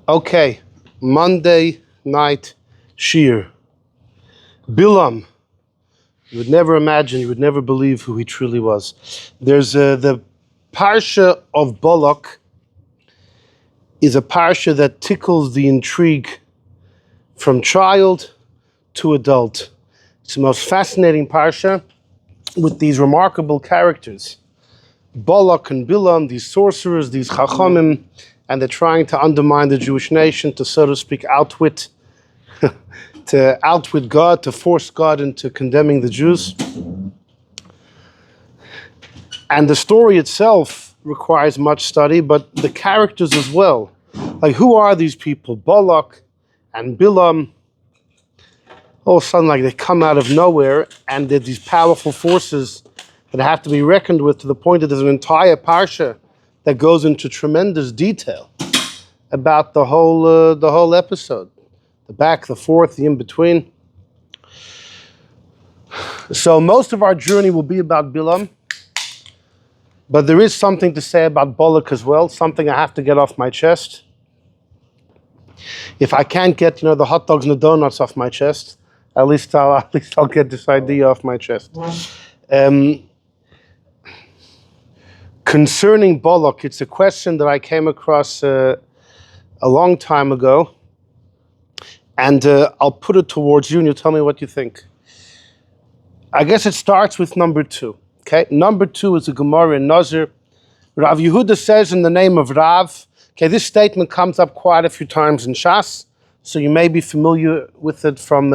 Okay, Monday night Shir. Bilam. You would never imagine, you would never believe who he truly was. There's the Parsha of Balak is a Parsha that tickles the intrigue from child to adult. It's the most fascinating Parsha with these remarkable characters. Balak and Bilam, these sorcerers, these chachamim, and they're trying to undermine the Jewish nation, to, so to speak, outwit God, to force God into condemning the Jews. And the story itself requires much study, but the characters as well. Like, who are these people? Balak and Bilam, all of a sudden, like, they come out of nowhere, and they're these powerful forces that have to be reckoned with, to the point that there's an entire parsha that goes into tremendous detail about the whole episode. The back, the forth, the in-between. So most of our journey will be about Bilam, but there is something to say about Balak as well, something I have to get off my chest. If I can't get, the hot dogs and the donuts off my chest, at least I'll get this idea off my chest. Concerning Balak, it's a question that I came across a long time ago, and I'll put it towards you, and you'll tell me what you think. I guess it starts with number 2. Okay, number 2 is the Gemorrah in Nazir. Rav Yehuda says in the name of Rav. Okay, this statement comes up quite a few times in Shas, so you may be familiar with it from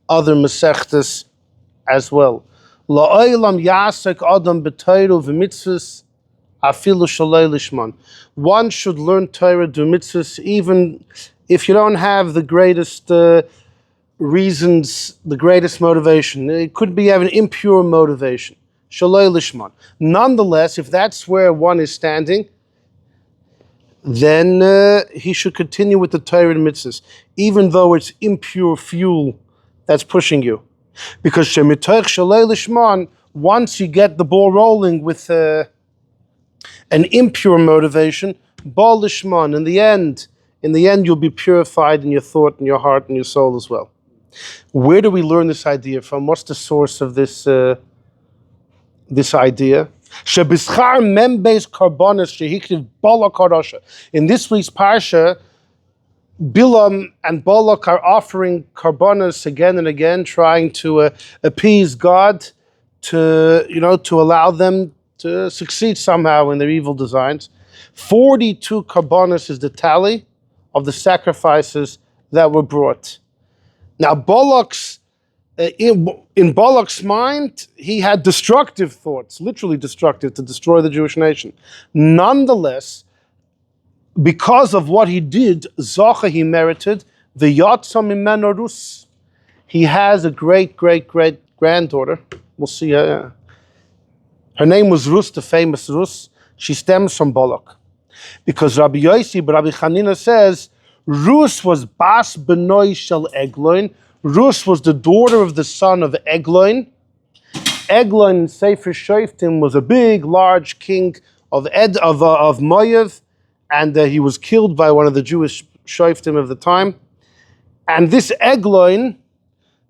other Masechtas as well. La'olam yasek adam b'Torah v'mitzvos afilu shalei lishman. One should learn Torah, do mitzvahs, even if you don't have the greatest reasons, the greatest motivation. It could be have an impure motivation. Shalei lishman. Nonetheless, if that's where one is standing, then he should continue with the Torah and mitzvahs, even though it's impure fuel that's pushing you. Because shemitoch shalei lishman, once you get the ball rolling with an impure motivation, bal lishman, in the end you'll be purified in your thought and your heart and your soul as well. Where do we learn this idea from? What's the source of this idea? In this week's Parsha, Bilam and Balak are offering karbonos again and again, trying to appease God, to allow them to succeed somehow in their evil designs. 42 karbonos is the tally of the sacrifices that were brought. Now, Balak's in Balak's mind, he had destructive thoughts, literally destructive, to destroy the Jewish nation. Nonetheless, because of what he did, Zocha, he merited the Yatsa Mimeno Rus. He has a great granddaughter. We'll see. Her name was Rus, the famous Rus. She stems from Balak. Because Rabbi Chanina says, Rus was Bas Benoi Shel Egloin. Rus was the daughter of the son of Egloin. Egloin in Sefer Shoftim was a big, large king of Moav, and he was killed by one of the Jewish Shoftim of the time. And this Egloin,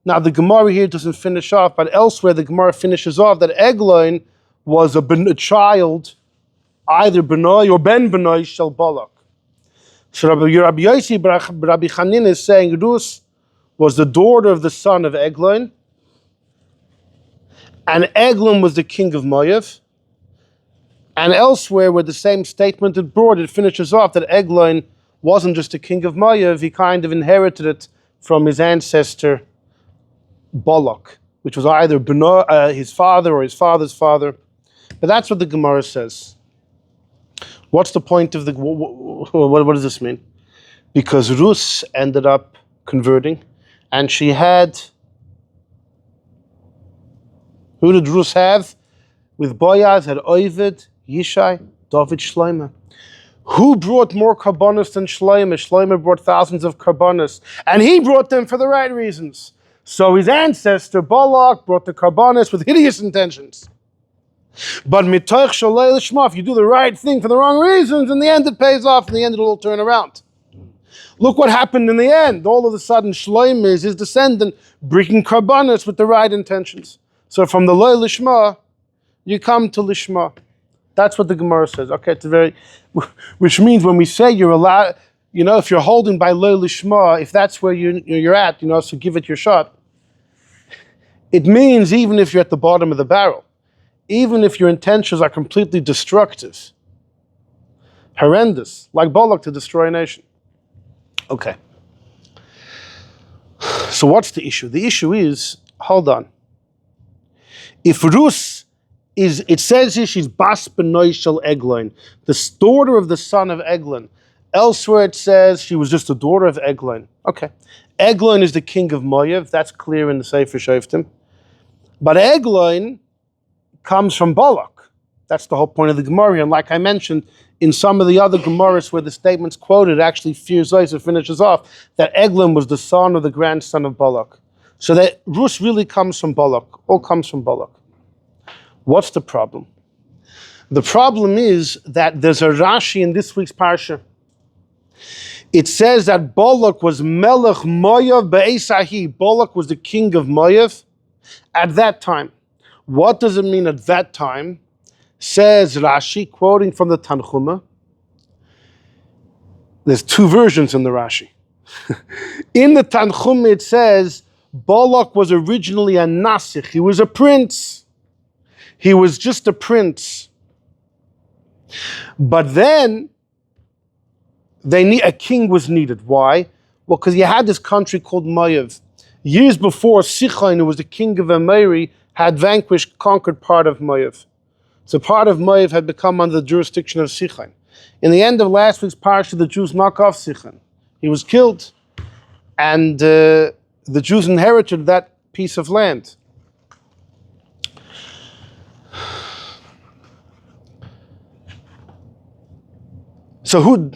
now the Gemorrah here doesn't finish off, but elsewhere the Gemorrah finishes off that Egloin was a child, either Benoi or Ben Benoi Shel Balak. So Rabbi Chanin is saying Rus was the daughter of the son of Egloin, and Eglon was the king of Moav. And elsewhere, where the same statement is brought, it finishes off that Eglon wasn't just a king of Moav, he kind of inherited it from his ancestor Balak, which was either his father or his father's father. But that's what the Gemorrah says. What's the point of what does this mean? Because Rus ended up converting, and she had, who did Rus have? With Boaz had Ovid, Yishai, David, Shlomo. Who brought more karbonos than Shlomo? Shlomo brought thousands of karbonos, and he brought them for the right reasons. So his ancestor Balak brought the karbonos with hideous intentions. But mitoch sholei lishma, if you do the right thing for the wrong reasons, in the end it pays off, in the end it'll all turn around. Look what happened in the end. All of a sudden, Shloim is his descendant, bringing karbanos with the right intentions. So from the loy lishma, you come to lishma. That's what the Gemorrah says. Okay, which means when we say you're allowed, if you're holding by loy lishma, if that's where you're at, so give it your shot. It means even if you're at the bottom of the barrel, even if your intentions are completely destructive, horrendous, like Balak to destroy a nation. Okay. So what's the issue? The issue is, hold on. If Rus it says here she's Bas Benoy Shel Eglon, the daughter of the son of Eglon. Elsewhere it says she was just a daughter of Eglon. Okay. Eglon is the king of Moav. That's clear in the Sefer Shoftim. But Eglon comes from Balak. That's the whole point of the Gemorrah. And like I mentioned, in some of the other Gemorahs where the statement's quoted, actually finishes off that Eglon was the son or the grandson of Balak. So that Rus really comes from Balak. All comes from Balak. What's the problem? The problem is that there's a Rashi in this week's Parsha. It says that Balak was Melech Moav be'esahi. Balak was the king of Moav at that time. What does it mean at that time? Says Rashi, quoting from the Tanchuma. There's two versions in the Rashi. In the Tanchuma it says, Balak was originally a Nasikh. He was a prince. He was just a prince. But then, a king was needed. Why? Well, because you had this country called Moav. Years before, Sichon, who was the king of Maharit, had conquered part of Moav. So part of Moav had become under the jurisdiction of Sichon. In the end of last week's Parsha, the Jews knock off Sichon. He was killed. And the Jews inherited that piece of land. So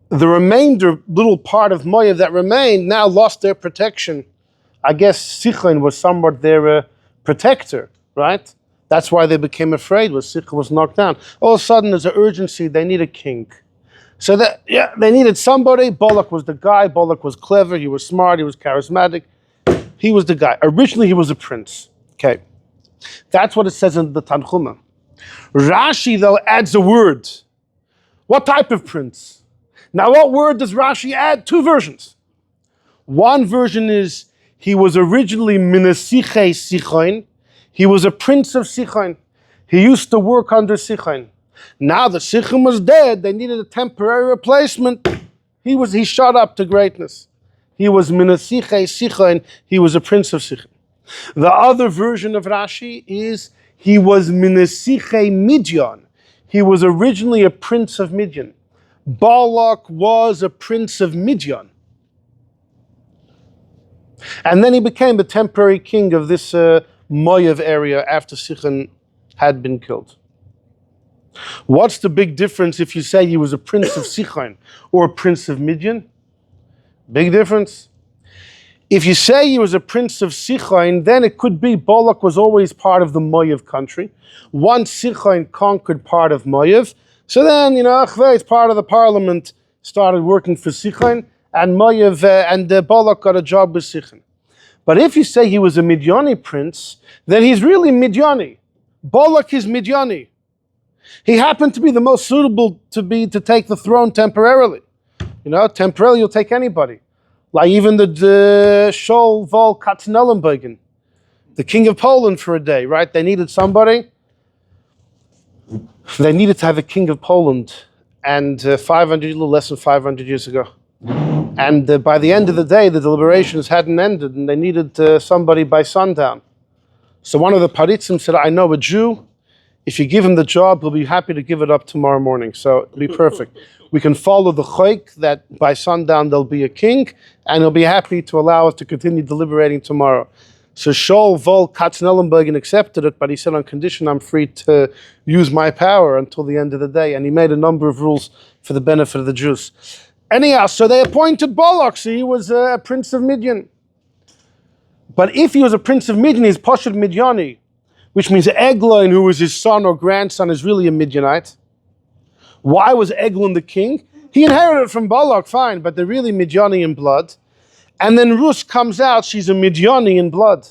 the remainder, little part of Moav that remained, now lost their protection. I guess Sichon was somewhat their protector, right? That's why they became afraid when Sichon was knocked down. All of a sudden, there's an urgency. They need a king. So they needed somebody. Balak was the guy. Balak was clever. He was smart. He was charismatic. He was the guy. Originally, he was a prince. Okay. That's what it says in the Tanchuma. Rashi, though, adds a word. What type of prince? Now, what word does Rashi add? Two versions. One version is, he was originally Minasiche Sichon. He was a prince of Sichon. He used to work under Sichon. Now that Sichon was dead, they needed a temporary replacement. He shot up to greatness. He was Minasiche Sichon. He was a prince of Sichon. The other version of Rashi is, he was Minasiche Midyan. He was originally a prince of Midyan. Balak was a prince of Midyan. And then he became the temporary king of this Moav area after Sichon had been killed. What's the big difference if you say he was a prince of Sichon or a prince of Midyan? Big difference. If you say he was a prince of Sichon, then it could be Balak was always part of the Moav country. Once Sichon conquered part of Moav, so then, it's part of the parliament, started working for Sichon, and Moav and Balak got a job with Sichon. But if you say he was a Midyani prince, then he's really Midyani. Balak is Midyani. He happened to be the most suitable to take the throne temporarily. Temporarily you'll take anybody. Like even the Shol Vol Katznellenbogen, the king of Poland for a day, right? They needed somebody. They needed to have a king of Poland, and a little less than 500 years ago. And by the end of the day, the deliberations hadn't ended, and they needed somebody by sundown. So one of the Paritzim said, I know a Jew. If you give him the job, he'll be happy to give it up tomorrow morning. So it'll be perfect. We can follow the choik that by sundown there'll be a king, and he'll be happy to allow us to continue deliberating tomorrow. So Shol Vol Katznellenbogen accepted it, but he said on condition I'm free to use my power until the end of the day. And he made a number of rules for the benefit of the Jews. Anyhow, so they appointed Balak, so he was a prince of Midyan. But if he was a prince of Midyan, he's Pashut Midyani, which means Eglon, who was his son or grandson, is really a Midyanite. Why was Eglon the king? He inherited from Balak, fine, but they're really Midyani in blood. And then Rus comes out, she's a Midyani in blood.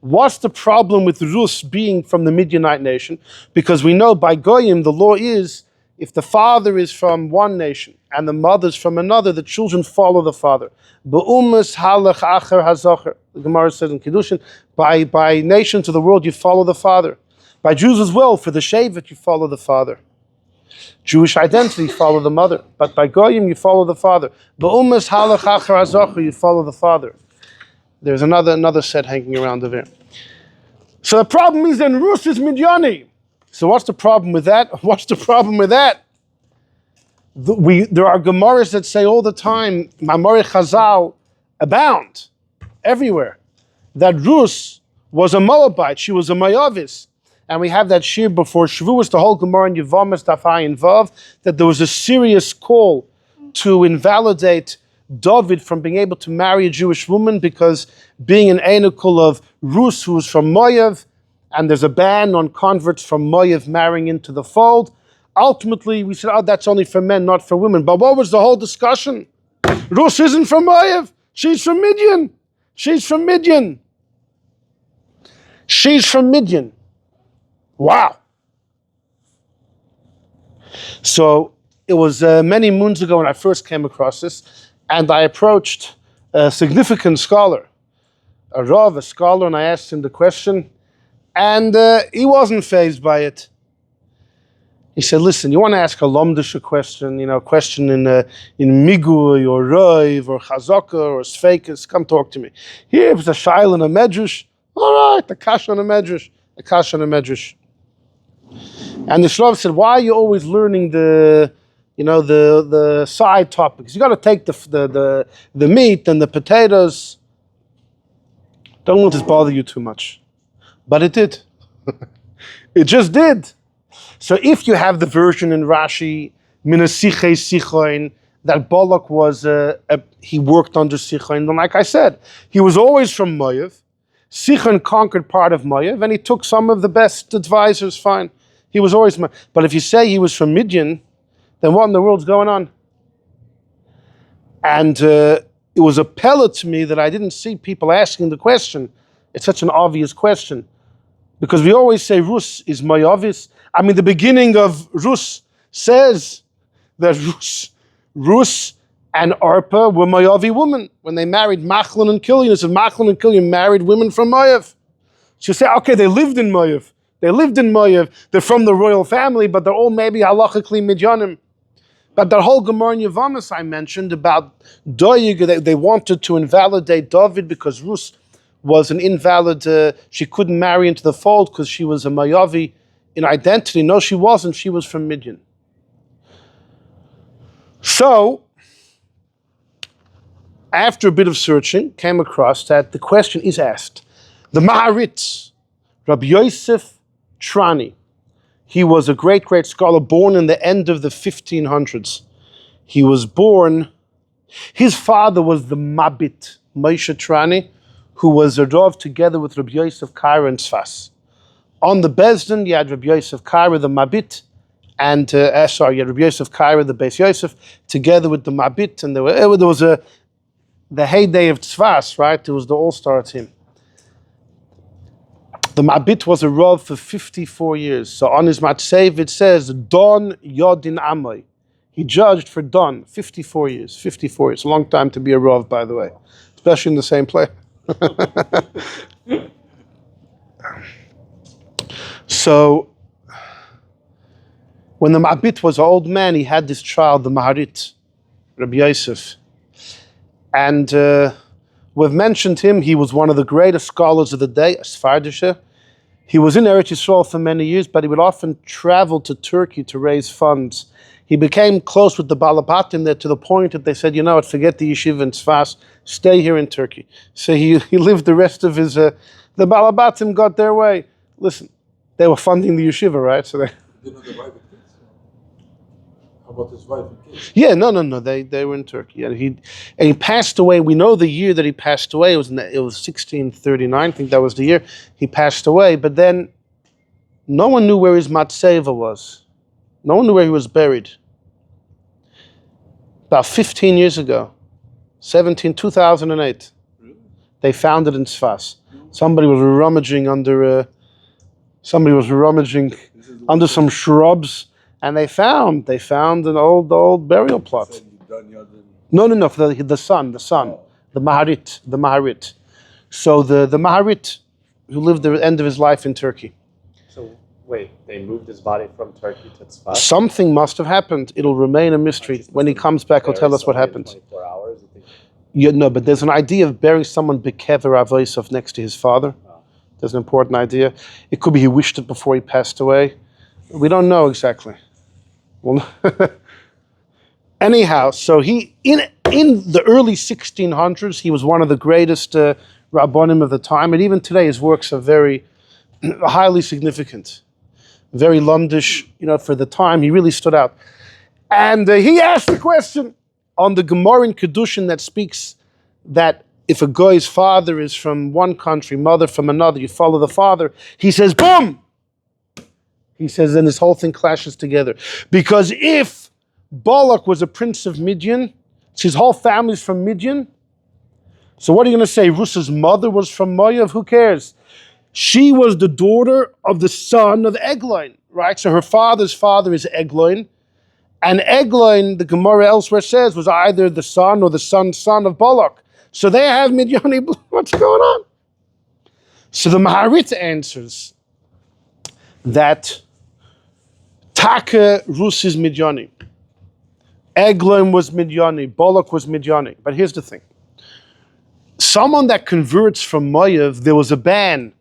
What's the problem with Rus being from the Midianite nation? Because we know by Goyim, the law is, if the father is from one nation and the mother's from another, the children follow the father. Be'umas halach acher hazocher. The Gemorrah says in Kiddushin, by nations of the world, you follow the father. By Jews as well, for the Shevet, you follow the father. Jewish identity, follow the mother. But by Goyim, you follow the father. Be'umas halach acher hazocher, you follow the father. There's another set hanging around over here. So the problem is then Rus is Midyani. So what's the problem with that? What's the problem with that? There are Gemorahs that say all the time, Maharit Chazal abound everywhere, that Rus was a Moabite, she was a Moavis. And we have that shir before Shavuos, the whole Gemorrah in Yevamis, Dafai and Vav, that there was a serious call to invalidate David from being able to marry a Jewish woman because being an Einukul of Rus, who was from Moav, and there's a ban on converts from Moav marrying into the fold. Ultimately, we said, oh, that's only for men, not for women. But what was the whole discussion? Rus isn't from Moav. She's from Midyan. She's from Midyan. She's from Midyan. Wow. So it was many moons ago when I first came across this, and I approached a significant scholar, a Rav, a scholar, and I asked him the question, and he wasn't fazed by it. He said, listen, you want to ask a lomdisha question, question in Migui or Roiv or Chazaka or Sfeikis, come talk to me. Here, if it's a Shail and a Medrash, all right, a Kasha and a Medrash, a Kasha and a Medrash. And the Shlomo said, why are you always learning the side topics? You got to take the meat and the potatoes. Don't let this bother you too much. But it did. It just did. So if you have the version in Rashi, Minasiche Sichoin, that Balak was, he worked under Sichoin, then like I said, he was always from Moav. Sichoin conquered part of Moav, and he took some of the best advisors, fine. He was always, but if you say he was from Midyan, then what in the world's going on? And it was a pellet to me that I didn't see people asking the question. It's such an obvious question. Because we always say Rus is Moavis. I mean, the beginning of Rus says that Rus and Arpa were Moavi women. When they married Machlon and Killian, it says Machlon and Killian married women from Moav. So you say, okay, they lived in Moav. They're from the royal family, but they're all maybe halachically Midyanim. But that whole Gemorrah in Yevamis I mentioned about Doeg, they wanted to invalidate David because Rus was an invalid, she couldn't marry into the fold because she was a Moavi in identity. No, she wasn't. She was from Midyan. So, after a bit of searching, came across that the question is asked. The Maharit, Rabbi Yosef Trani, he was a great, great scholar born in the end of the 1500s. He was born, his father was the Mabit, Moshe Trani, who was a Rav together with Rabbi Yosef Kaira and Tzfas. On the Bezdin, you had Rabbi Yosef Kaira, the Mabit, and you had Rabbi Yosef Kaira, the Beis Yosef, together with the Mabit, and there was the heyday of Tzfas, right? It was the all-star team. The Mabit was a Rav for 54 years. So on his Matsev it says, Don Yodin Amoy. He judged for Don, 54 years. 54 years, a long time to be a Rav, by the way, especially in the same place. So, when the Mabit was an old man, he had this child, the Maharit, Rabbi Yosef. And we've mentioned him. He was one of the greatest scholars of the day, a Sfardisher. He was in Eretz Yisrael for many years, but he would often travel to Turkey to raise funds. He became close with the Balabatim there to the point that they said, forget the yeshiva in Tzfas, stay here in Turkey. So he lived the rest of his, the Balabatim got their way. Listen, they were funding the yeshiva, right? So they... Didn't the wife and kids? How about his wife and kids? Yeah, no, they were in Turkey. And he passed away. We know the year that he passed away. It was 1639, I think that was the year he passed away. But then no one knew where his matzeva was. No one knew where he was buried. About 15 years ago, 2008, Really? they found it in Sfas. Somebody was rummaging under under some shrubs, and they found an old burial plot. No, for the son, the Maharit. So the Maharit, who lived the end of his life in Turkey. So wait, they moved his body from Turkey to Tzfat? Something must have happened. It'll remain a mystery. When he comes back, he'll tell us what happened. 24 hours, you think? Yeah, no, but there's an idea of burying someone bekever avoisov next to his father. Oh. There's an important idea. It could be he wished it before he passed away. We don't know exactly. Well, anyhow, so he in the early 1600s, he was one of the greatest rabbonim of the time, and even today his works are very highly significant, very lumdish. For the time, he really stood out. And he asked the question on the Gemorrah in Kedushin that speaks that if a guy's father is from one country, mother from another, you follow the father. He says, boom! He says, and this whole thing clashes together. Because if Balak was a prince of Midyan, his whole family's from Midyan, so what are you going to say? Rusa's mother was from Moav? Who cares? She was the daughter of the son of Egloin, right? So her father's father is Egloin. And Egloin, the Gemorrah elsewhere says, was either the son or the son's son of Balak. So they have Midyani blood. What's going on? So the Maharit answers that Taka Rus is Midyani. Egloin was Midyani. Balak was Midyani. But here's the thing. Someone that converts from Moav, there was a ban.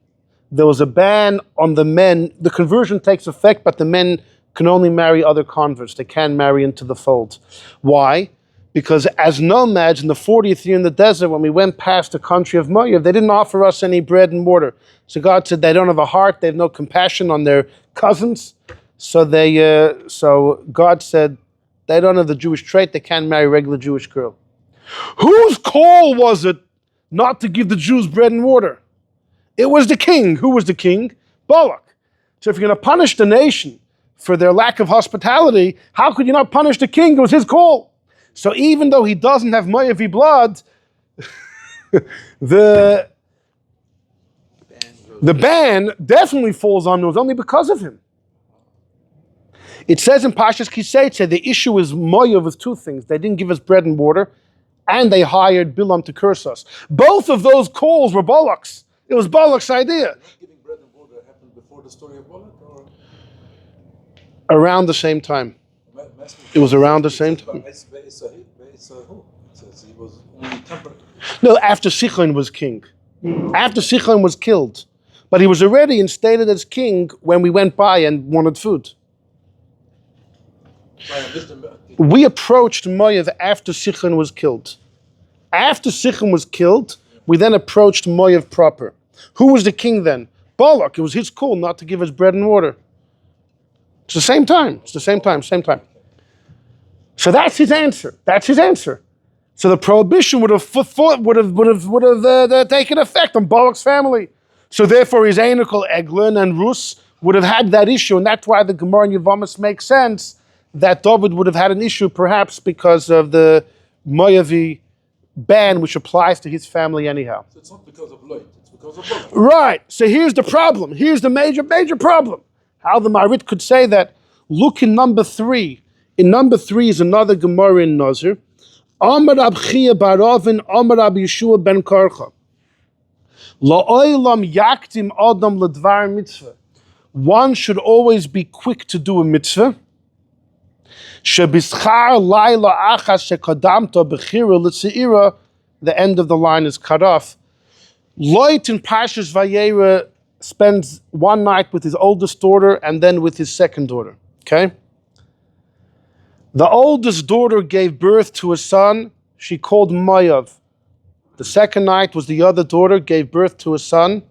There was a ban on the men. The conversion takes effect, but the men can only marry other converts. They can't marry into the fold. Why? Because as nomads in the 40th year in the desert, when we went past the country of Moav, they didn't offer us any bread and water. So God said they don't have a heart, they have no compassion on their cousins. So God said they don't have the Jewish trait, they can't marry a regular Jewish girl. Whose call was it not to give the Jews bread and water? It was the king. Who was the king? Balak. So if you're going to punish the nation for their lack of hospitality, how could you not punish the king? It was his call. So even though he doesn't have Moavi blood, the ban definitely falls on us only because of him. It says in Parshas Kisei, the issue is Moav with two things. They didn't give us bread and water, and they hired Bilam to curse us. Both of those calls were Balak's. It was Balak's idea. Not giving bread and water happened before the story of Balak, or around the same time. It was around the same time. He was only temporary. No, after Sichon was king. After Sichon was killed. But he was already instated as king when we went by and wanted food. We approached Moav after Sichon was killed. After Sichon was killed, we then approached Moav proper. Who was the king then? Balak. It was his call not to give us bread and water. It's the same time. Same time. So that's his answer. So the prohibition would have taken effect on Balak's family. So therefore his Einikel Eglon and Rus would have had that issue, and that's why the Gemorrah in Yevamos makes sense that David would have had an issue perhaps because of the Moavi ban which applies to his family anyhow. So it's not because of Lloyd, it's because of Balak. Right. So here's the problem. Here's the major problem. How the Maharit could say that. Look in number 3. In number 3 is another Gemorrah in Nazir. Amar Rab Chia bar Ravin, Amar Rab Yeshua ben Karcha. La'olam yaktim adam ledvar mitzvah. One should always be quick to do a mitzvah. Shebischar laila achas shekadamto bechira l'tzeira. The end of the line is cut off. Lot in Parshas Vayera spends one night with his oldest daughter and then with his second daughter. Okay? The oldest daughter gave birth to a son. She called Moav. The second night was the other daughter gave birth to a son,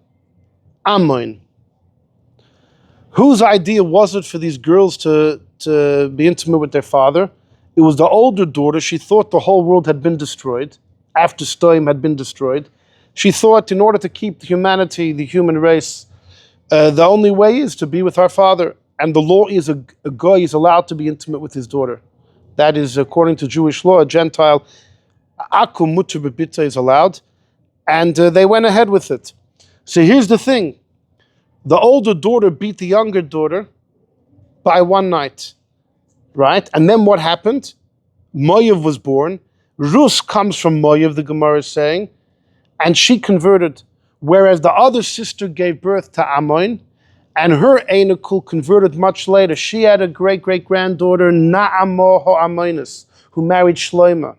Ammon. Whose idea was it for these girls to be intimate with their father? It was the older daughter. She thought the whole world had been destroyed, after Stoim had been destroyed. She thought in order to keep humanity, the human race, the only way is to be with our father. And the law is a guy is allowed to be intimate with his daughter. That is, according to Jewish law, a Gentile, akum mutter bebita is allowed. And they went ahead with it. So here's the thing. The older daughter beat the younger daughter by one night, right? And then what happened? Moav was born. Rus comes from Moav, the Gemorrah is saying, and she converted. Whereas the other sister gave birth to Ammon, and her Einakul converted much later. She had a great-great-granddaughter, Na'amah Ha'amonis, who married Shloimeh.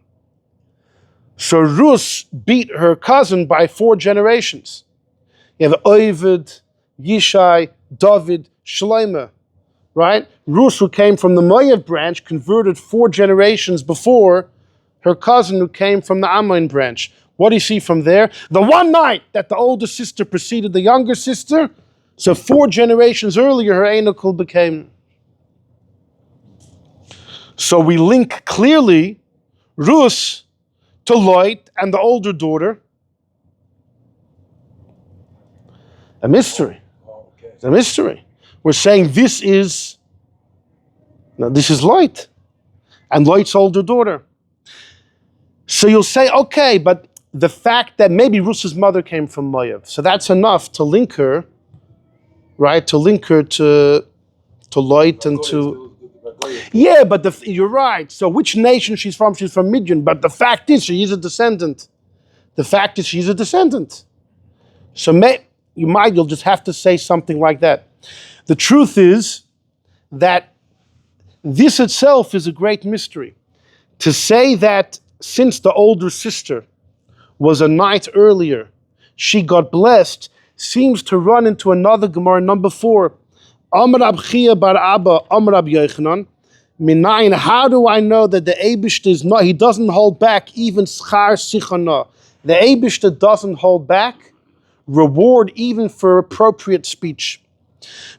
So Rus beat her cousin by 4 generations. You have Ovid, Yishai, David, Shloimeh, right? Rus, who came from the Moav branch, converted 4 generations before her cousin who came from the Ammon branch. What do you see from there? The one night that the older sister preceded the younger sister, so 4 generations earlier, her Einakul became. So we link clearly Rus to Lot and the older daughter. A mystery. It's a mystery. We're saying this is Lot and Lot's older daughter. So you'll say, okay, but the fact that maybe Rus's mother came from Moav, so that's enough to link her, right? To link her to Lot and to... Yeah, but you're right. So which nation she's from? She's from Midyan. But the fact is, she's a descendant. The fact is, she's a descendant. So you'll just have to say something like that. The truth is that this itself is a great mystery. To say that since the older sister was a night earlier, she got blessed, seems to run into another Gemara, number 4. Amar Rab Chia bar Abba, Amar Rab Yochanan, Minayin, how do I know that the Eibishter is not, he doesn't hold back even schar sichana. The Eibishter doesn't hold back reward even for appropriate speech.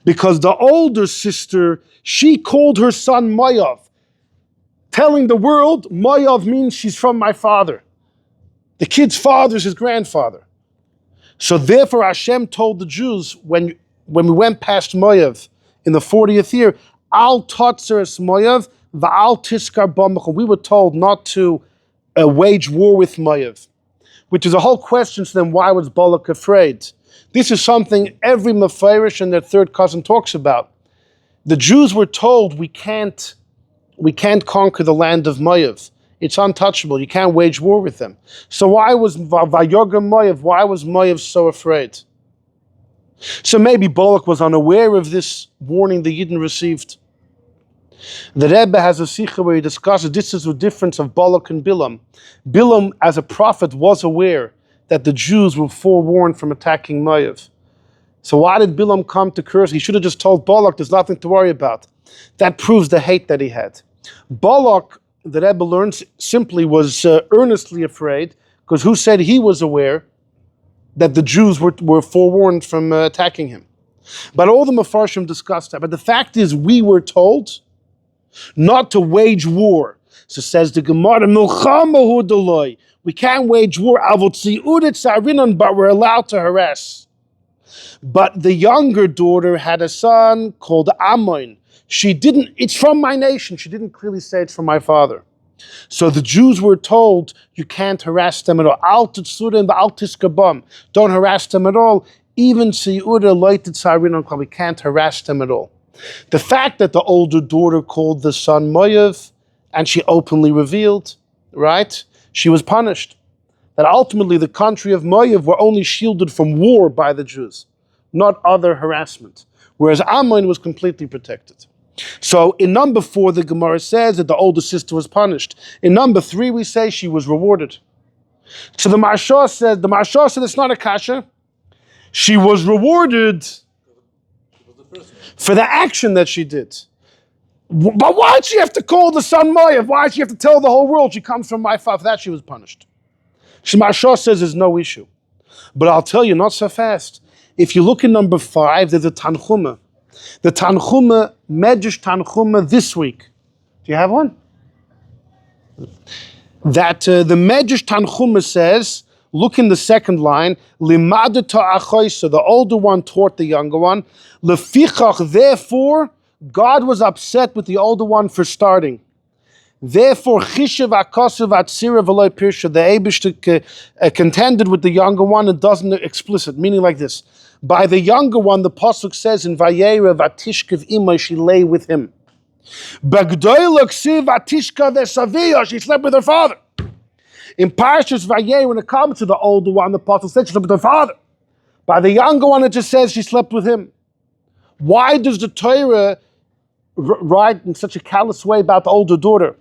Because the older sister, she called her son moav, telling the world, moav means she's from my father. The kid's father is his grandfather. So therefore Hashem told the Jews, when we went past Moav in the 40th year, Al Totzeres Moav, Va'al Tiskar B'Macha. We were told not to wage war with Moav, which is a whole question. So then why was Balak afraid? This is something every Mepharish and their third cousin talks about. The Jews were told we can't conquer the land of Moav. It's untouchable. You can't wage war with them. So why was Vayogam Moav? Why was Moav so afraid? So maybe Balak was unaware of this warning the Yidden received. The Rebbe has a sikha where he discusses this is the difference of Balak and Bilam. Bilam, as a prophet, was aware that the Jews were forewarned from attacking Moav. So why did Bilam come to curse? He should have just told Balak there's nothing to worry about. That proves the hate that he had. Balak, the Rebbe learns, simply was earnestly afraid, because who said he was aware that the Jews were forewarned from attacking him? But all the Mefarshim discussed that. But the fact is, we were told not to wage war. So says the Gemorrah, Milchama hu deloi. We can't wage war, but we're allowed to harass. But the younger daughter had a son called Ammon. It's from my nation. She didn't clearly say it's from my father. So the Jews were told, you can't harass them at all. Al titsura and al tiskabam. Don't harass them at all. Even siyura loited sarinon, we can't harass them at all. The fact that the older daughter called the son Moav, and she openly revealed, right? She was punished. That ultimately the country of Moav were only shielded from war by the Jews, not other harassment. Whereas Ammon was completely protected. So in number 4, the Gemara says that the older sister was punished. In number 3, we say she was rewarded. So the Maharit said it's not a kasha. She was rewarded for the action that she did. But why did she have to call the son Moav? Why did she have to tell the whole world she comes from my father? For that she was punished. Maharit says there's no issue. But I'll tell you, not so fast. If you look in number 5, there's a Tanchuma. The Tanchuma, Medrash Tanchuma this week. Do you have one? That the Medrash Tanchuma says, look in the second line, Limada ta'achoisa, the older one taught the younger one. Lefichach, therefore, God was upset with the older one for starting. Therefore, Chishav Akasav Atzira V'loi Pirsha, the Eibishter contended with the younger one and doesn't explicit, meaning like this. By the younger one, the Pasuk says in Vayera Vatishkev Imai, she lay with him. Bagdoila Ksiv Vatishka Vesavia, she slept with her father. In Parshas Vayera, when it comes to the older one, the Pasuk says she slept with her father. By the younger one, it just says she slept with him. Why does the Torah write in such a callous way about the older daughter?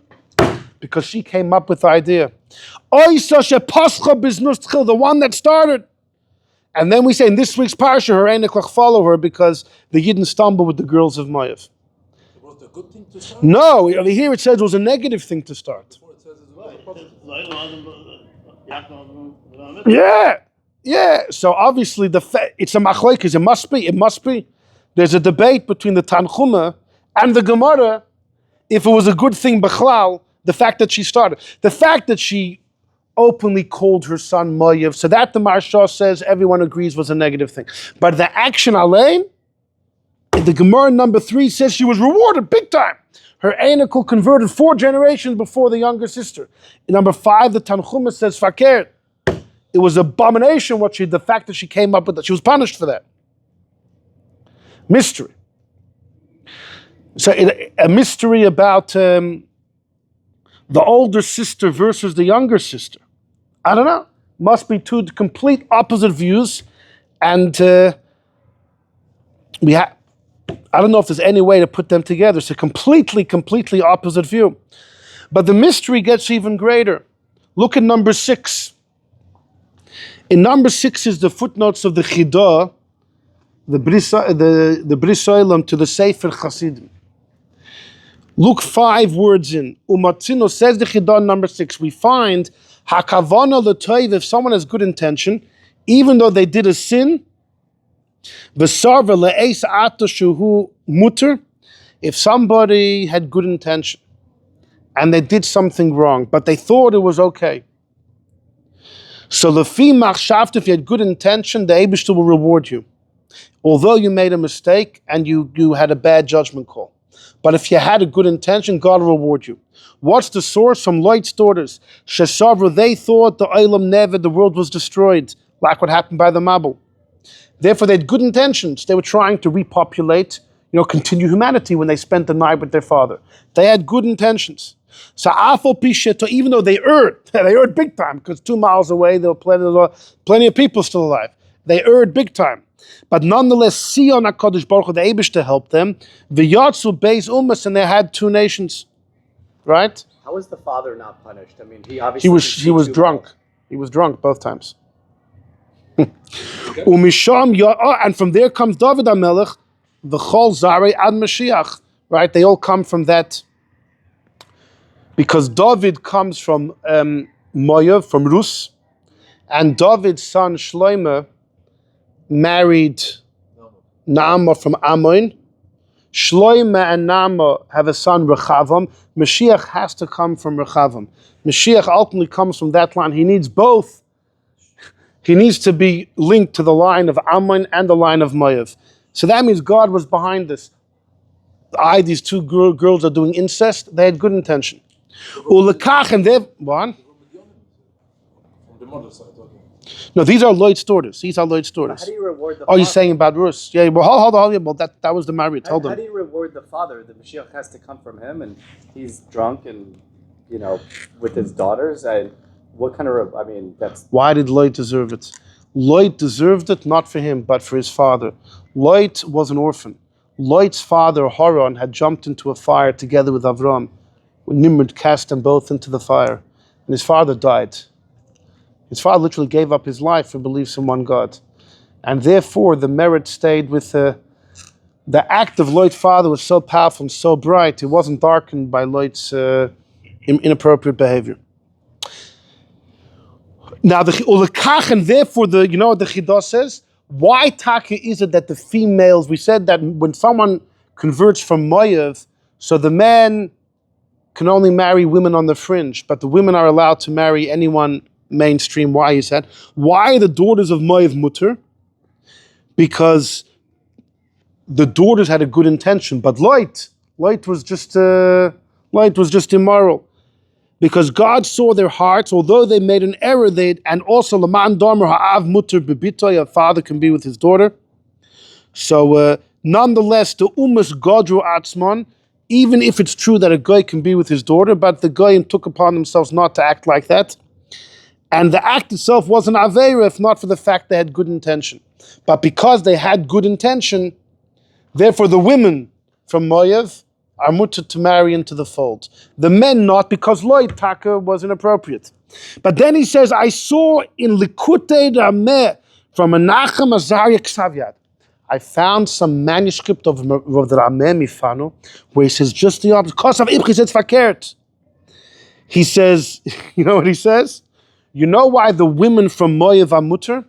Because she came up with the idea. The one that started. And then we say in this week's Parsha, her Eineklach follow her because the Yidden stumble with the girls of Moav. Was it a good thing to start? No, over here it says it was a negative thing to start. Before it says it's Yeah. So obviously it's a machlokes. It must be. There's a debate between the Tanchuma and the Gemorrah if it was a good thing b'chlal, the fact that she started. The fact that she openly called her son Moav, so that the Maharit says everyone agrees was a negative thing. But the action alain, the Gemorrah number 3 says she was rewarded big time. Her Einekel converted 4 generations before the younger sister. In number 5, the Tanchuma says fakir. It was abomination the fact that she came up with that. She was punished for that. Mystery. So a mystery about the older sister versus the younger sister. I don't know. Must be 2 complete opposite views, and I don't know if there's any way to put them together. It's a completely opposite view. But the mystery gets even greater. Look at number 6. In number 6 is the footnotes of the Chidah, the Bris Olam to the Sefer Chasidim. Look 5 words in. Umatzino says the Chidah number 6. We find Hakavana l'toiv, if someone has good intention, even though they did a sin, v'sarva le'eis ato shuhu muter, if somebody had good intention and they did something wrong, but they thought it was okay. So lefi machshavta, if you had good intention, the Eibishter will reward you. Although you made a mistake and you had a bad judgment call. But if you had a good intention, God will reward you. What's the source? From Lot's daughters. Shesavra, they thought the Olam Never, the world was destroyed, like what happened by the Mabul. Therefore, they had good intentions. They were trying to repopulate, continue humanity when they spent the night with their father. They had good intentions. So Afo Pisheto, even though they erred big time, because 2 miles away there were plenty of people still alive. They erred big time. But nonetheless, Sion HaKadosh Baruch Hu, the Eibishter helped them. V'yatzu beis umas, and they had 2 nations. Right? How was the father not punished? I mean, he obviously he was drunk. Well. He was drunk both times. And from there comes David HaMelech, v'chol zarei ad Mashiach. Right? They all come from that. Because David comes from Moav, from Rus, and David's son Shlomo married Naamah from Ammon. Shlomo and Naamah have a son, Rechavam. Mashiach has to come from Rechavam. Mashiach ultimately comes from that line. He needs both. He needs to be linked to the line of Ammon and the line of Moav. So that means God was behind this. These 2 girls are doing incest. They had good intention. Ulekach, and they've what? From the mother's side, okay. No, these are Lot's daughters. These are Lot's daughters. How do you reward the Oh, father? you're saying about Rus. Yeah, well, hold on. Well, that was the Maharit. Hold on. How do you reward the father? The Mashiach has to come from him, and he's drunk and, with his daughters. And what kind of, that's... Why did Lot deserve it? Lot deserved it not for him, but for his father. Lot was an orphan. Lot's father, Haran, had jumped into a fire together with Avram. When Nimrod cast them both into the fire. And his father died. His father literally gave up his life and believes in one God. And therefore, the merit stayed with the act of Lot's father was so powerful and so bright, it wasn't darkened by Lot's inappropriate behavior. Now, the Ulekach, and therefore, the Chidah says, why Taka is it that the females, we said that when someone converts from Moav, so the man can only marry women on the fringe, but the women are allowed to marry anyone mainstream. Why is that? Why are the daughters of Moav mutter? Because the daughters had a good intention, but Lot was just immoral. because God saw their hearts, although they made an error, and also Laman Dormer Ha'av Mutter Bebitoy, a father can be with his daughter. So nonetheless, the Umas Godru Atzmon, even if it's true that a guy can be with his daughter, but the Goyim took upon themselves not to act like that. And the act itself wasn't Aveira, if not for the fact they had good intention. But because they had good intention, therefore the women from Moav are mutter to marry into the fold. The men not, because Loit Taka was inappropriate. But then he says, I saw in Likutei Rameh from Menachem Azaria Ksavyad. I found some manuscript of the Rameh Mifano where he says just the opposite. Because of Ibchis it's verkehrt. He says, you know what he says? You know why the women from Moav are mutter?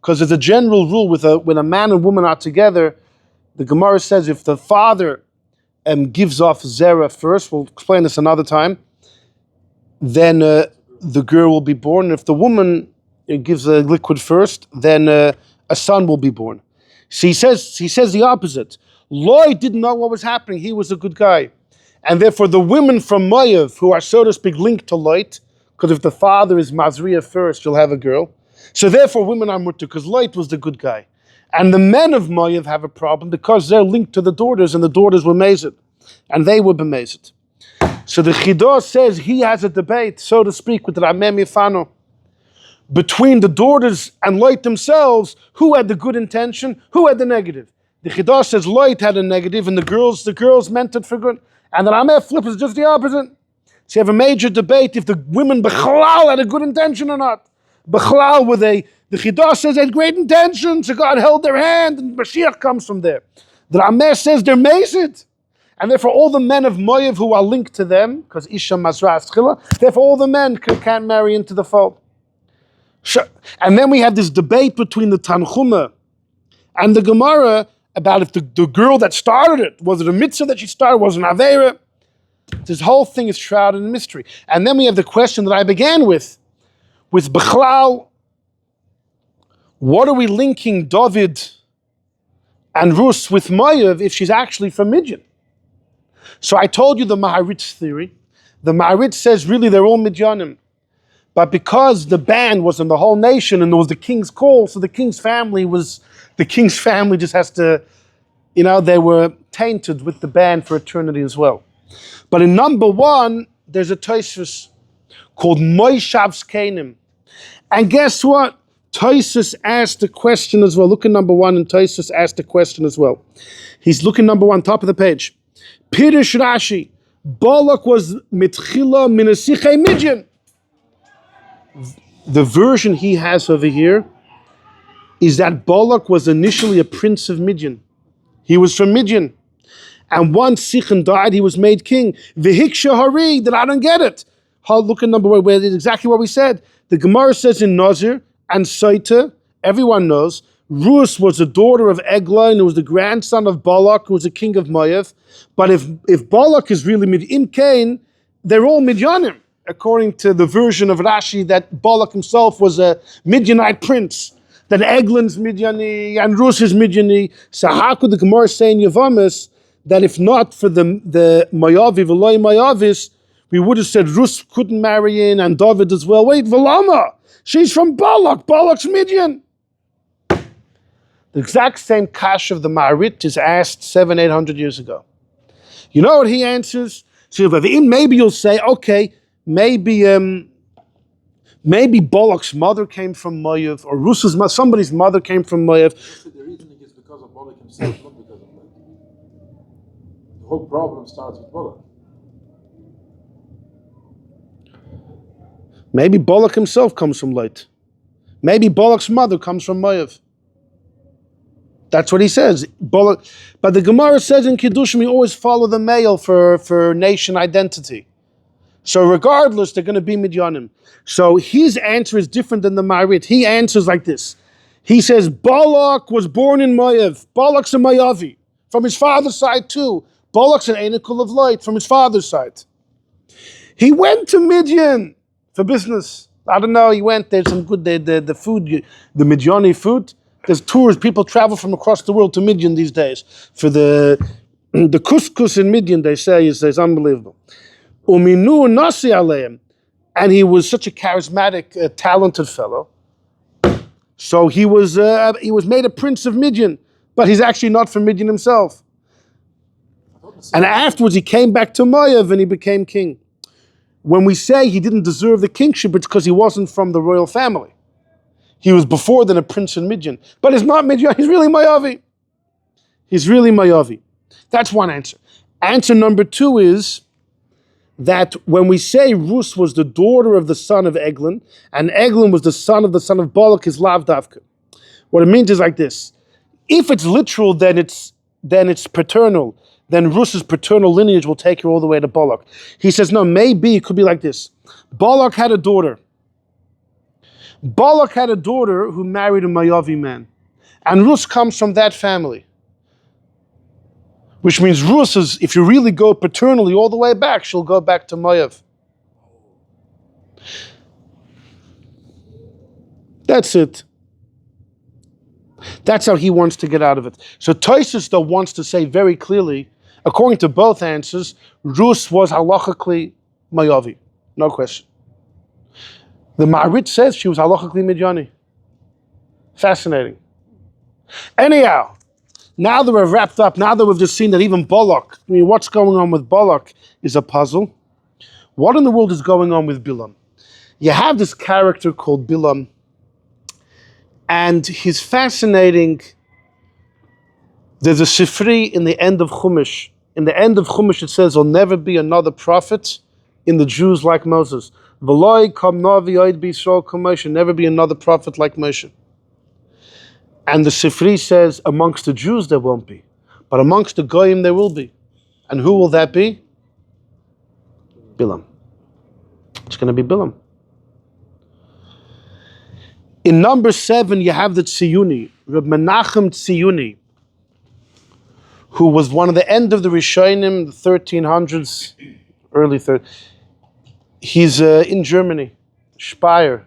Because there's a general rule when a man and woman are together, the Gemorrah says if the father gives off Zerah first, we'll explain this another time, then the girl will be born. And if the woman gives a liquid first, then a son will be born. So he says the opposite. Lloyd didn't know what was happening. He was a good guy. And therefore the women from Moav, who are so to speak linked to Lloyd, because if the father is Mazriah first, you'll have a girl. So therefore women are mutter, because Lloyd was the good guy. And the men of Moav have a problem because they're linked to the daughters, and the daughters were mazed. And they were bemazed. So the Chidah says he has a debate, so to speak, with the Rameh Mifano between the daughters and Lloyd themselves, who had the good intention, who had the negative. The Chidah says Lloyd had a negative, and the girls meant it for good. And the Rameh flips is just the opposite. So you have a major debate if the women Bechlal had a good intention or not. Bechlal were they? The Chidah says they had great intention, so God held their hand, and Mashiach comes from there. The Rameh says they're mazed. And therefore all the men of Moav who are linked to them, because Isha Mazra Aschila, therefore all the men can't marry into the fold. And then we have this debate between the Tanchuma and the Gemorrah about if the girl that started it, was it a mitzvah that she started, was it an Aveira? This whole thing is shrouded in mystery. And then we have the question that I began with Bechlal, what are we linking David and Rus with Moav if she's actually from Midyan? So I told you the Maharit's theory. The Maharit says really they're all Midyanim. But because the ban was on the whole nation and there was the king's call, so the king's family just has to, they were tainted with the ban for eternity as well. But in number one, there's a Tyus called Moishav's Kanim. And guess what? Tyus asked the question as well. Look at number one, and Tyus asked the question as well. He's looking number one, top of the page. Pirush Rashi, Balak was mitchila minasichei midyan. The version he has over here is that Balak was initially a prince of Midyan. He was from Midyan. And once Sichan died, he was made king. Vihiksha Hari, that I don't get it. Look at number one, where it's exactly what we said. The Gemara says in Nazir and Saita, everyone knows, Rus was the daughter of Eglah, and it was the grandson of Balak, who was the king of Moav. But if Balak is really Midyan Cain, they're all Midyanim, according to the version of Rashi that Balak himself was a Midyanite prince, that Eglin's Midyani and Rus is Midyani. So how could the Gemara say in Yavamis that if not for the Moavi, V'loi Moavis, we would have said Rus couldn't marry in and David as well. Wait, Velama, she's from Balak, Balak's Midyan. The exact same kash of the Maharit is asked 700-800 years ago. You know what he answers? So maybe you'll say, okay, maybe Balak's mother came from Moav, or Rus's somebody's mother came from Moav. The reasoning is because of Balak himself, not because of that. The whole problem starts with Balak. Maybe Balak himself comes from Lot. Maybe Balak's mother comes from Moav. That's what he says. But the Gemara says in Kiddushim, we always follow the male for nation identity. So regardless, they're going to be Midyanim. So his answer is different than the Maharit. He answers like this. He says, Balak was born in Moav. Balak's a Moavi. From his father's side too. Balak's an Enikul of Light from his father's side. He went to Midyan for business. I don't know, he went, there's some good, the food, the Midyani food. There's tours, people travel from across the world to Midyan these days. For the couscous in Midyan, they say, is unbelievable. Uminu nasi aleim. and he was such a charismatic, talented fellow. So he was made a prince of Midyan, but he's actually not from Midyan himself. And afterwards he came back to Moav and he became king. When we say he didn't deserve the kingship, it's because he wasn't from the royal family. He was before then a prince in Midyan. But he's not Midyan, he's really Moavi. He's really Moavi. That's one answer. Answer number two is that when we say Rus was the daughter of the son of Eglon, and Eglon was the son of Balak, is Lav Davka. What it means is like this. If it's literal, then it's paternal. Then Rus's paternal lineage will take you all the way to Balak. He says, no, maybe it could be like this. Balak had a daughter. Balak had a daughter who married a Moavi man. And Rus comes from that family. Which means Rus is, if you really go paternally all the way back, she'll go back to Moav. That's it. That's how he wants to get out of it. So Tyus though wants to say very clearly, according to both answers, Rus was halachically Moavi. No question. The Maharit says she was halachically Midyani. Fascinating. Anyhow, now that we're wrapped up, now that we've just seen that even Balak, I mean, what's going on with Balak is a puzzle. What in the world is going on with Bilam? You have this character called Bilam, and he's fascinating. There's a Sifri in the end of Chumash. In the end of Chumash it says, there'll never be another prophet in the Jews like Moses. V'loi kam navi oid b'Yisrael kam Moshe. Never be another prophet like Moshe. And the Sifri says, amongst the Jews there won't be, but amongst the Goyim there will be. And who will that be? Bilam. It's going to be Bilam. In number 7, you have the Tziyuni, Reb Menachem Tziyuni, who was one of the end of the Rishonim, the 1300s, early 30s. He's in Germany, Speyer.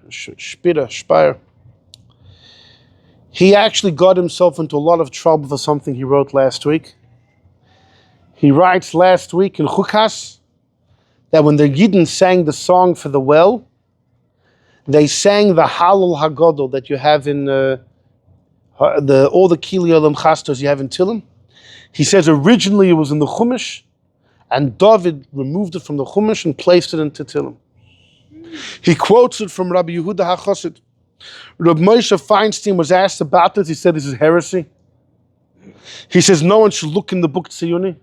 He actually got himself into a lot of trouble for something he wrote last week. He writes last week in Chukas that when the Yidden sang the song for the well, they sang the Halal Hagodol that you have in all the Kili Olam Chastos you have in Tillim. He says originally it was in the Chumash, and David removed it from the Chumash and placed it into Tillim. He quotes it from Rabbi Yehuda HaChassid. Rabbi Moshe Feinstein was asked about this. He said this is heresy. He says no one should look in the book Tziyuni.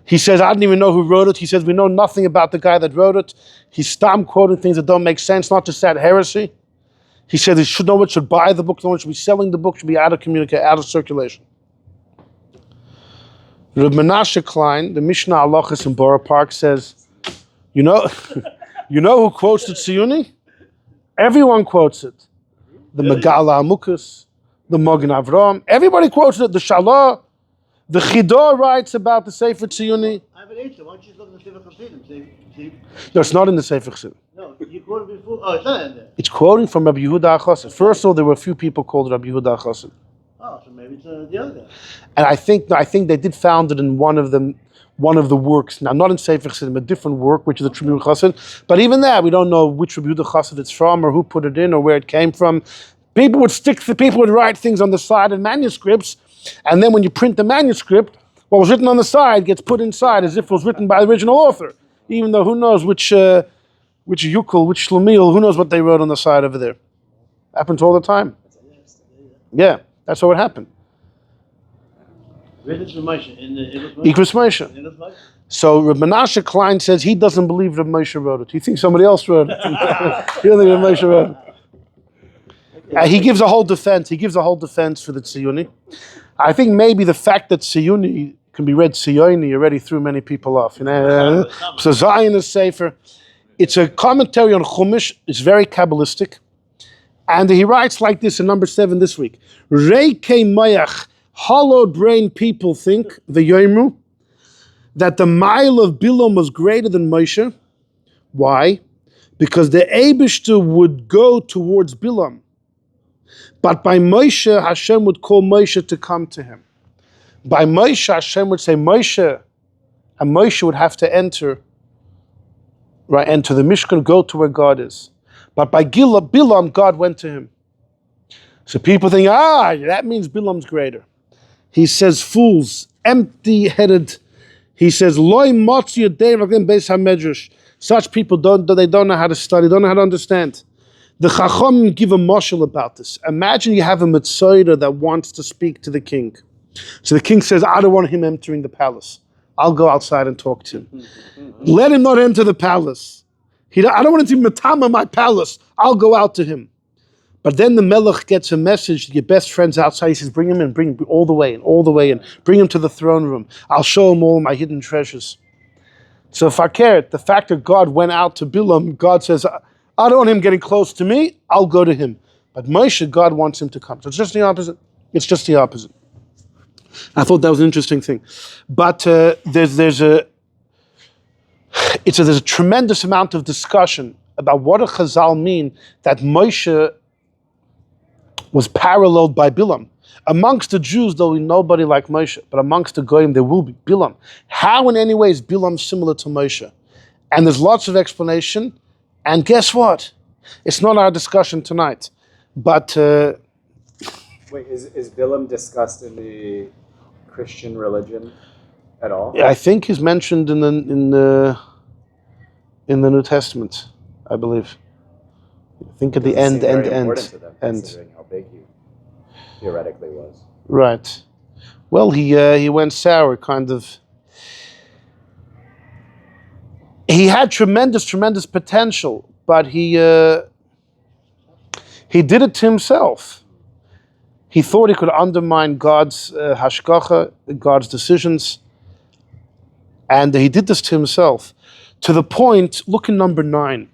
He says I didn't even know who wrote it. He says we know nothing about the guy that wrote it. He's stam quoting things that don't make sense, not just that heresy. He said no one should buy the book, no one should be selling the book, should be out of communication, out of circulation. Reb Menashe Klein, the Mishnah Halachos in Borough Park, says, you know who quotes the Tziyuni? Everyone quotes it. The Megala Amukus, the Mogen Avram, everybody quotes it. The Shalah, the Chidor writes about the Sefer Tziyuni. I have an answer. Why don't you just look in the Sefer Chassidim? See? No, it's not in the Sefer Chassidim. No, you quoted before. Oh, it's not in there. It's quoting from Rabbi Yehuda HaChassid. First of all, there were a few people called Rabbi Yehuda HaChassid. Oh, so maybe it's the other guy. And I think they did found it in one of the works. Now, not in Sefer Chassidim, a different work, which is the Retribution Chassid. But even that, we don't know which Retribution Chassid it's from, or who put it in, or where it came from. People would write things on the side in manuscripts, and then when you print the manuscript, what was written on the side gets put inside as if it was written by the original author, even though who knows which Yukul, which Shlemiel, who knows what they wrote on the side over there. Happens all the time. Yeah, that's how it happened. Ikras Moshe. So Reb Menashe Klein says he doesn't believe Reb Moshe wrote it. He thinks somebody else wrote it. He doesn't think Reb Moshe wrote it. He gives a whole defense. He gives a whole defense for the Tziyuni. I think maybe the fact that Tziyuni can be read Tziyoni already threw many people off. So Zion is safer. It's a commentary on Chumash. It's very Kabbalistic. And he writes like this in number 7 this week. Reikei Mayach, hollowed brain people think, the Yoimru, that the mile of Bilam was greater than Moshe. Why? Because the Eibishter would go towards Bilam. But by Moshe, Hashem would call Moshe to come to him. By Moshe, Hashem would say Moshe, and Moshe would have to enter right, enter the Mishkan, go to where God is. But by Bilam, God went to him. So people think, that means Bilam's greater. He says, fools, empty-headed. He says, Loi motzi yadei beis hamedrash. Such people don't know how to study, don't know how to understand. The Chacham give a mashal about this. Imagine you have a Mitzayda that wants to speak to the king. So the king says, I don't want him entering the palace. I'll go outside and talk to him. Let him not enter the palace. I don't want him to matama my palace. I'll go out to him. But then the Melech gets a message to your best friends outside. He says, bring him in, bring him all the way in. Bring him to the throne room. I'll show him all my hidden treasures. So Fakert, the fact that God went out to Bilam, God says, I don't want him getting close to me. I'll go to him. But Moshe, God wants him to come. So it's just the opposite. It's just the opposite. I thought that was an interesting thing. But there's a tremendous amount of discussion about what a Chazal mean that Moshe was paralleled by Bilam. Amongst the Jews, there will be nobody like Moshe, but amongst the Goyim, there will be Bilam. How in any way is Bilam similar to Moshe? And there's lots of explanation, and guess what? It's not our discussion tonight, but... Wait, is Bilam discussed in the Christian religion at all? I think he's mentioned in the New Testament, I believe. I think at the end. Considering how big he theoretically was. Right. Well, he went sour, kind of. He had tremendous potential, but he did it to himself. He thought he could undermine God's hashgacha, God's decisions, and he did this to himself. To the point, look in number 9.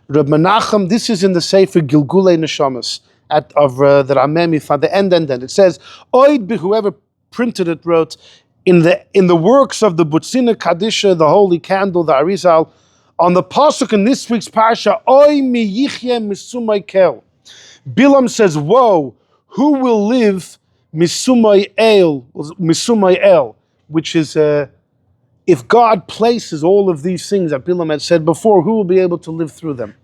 Reb Menachem, this is in the Sefer Gilgulei Neshamas of the Rameh Mifad, the end. It says, Oid, whoever printed it, wrote, in the works of the Butzina Kadisha, the Holy Candle, the Arizal, on the pasuk in this week's Parsha, Oy mi yichye misumay kel. Bilam says, whoa, who will live misumay el, which is, if God places all of these things that Bilam had said before, who will be able to live through them?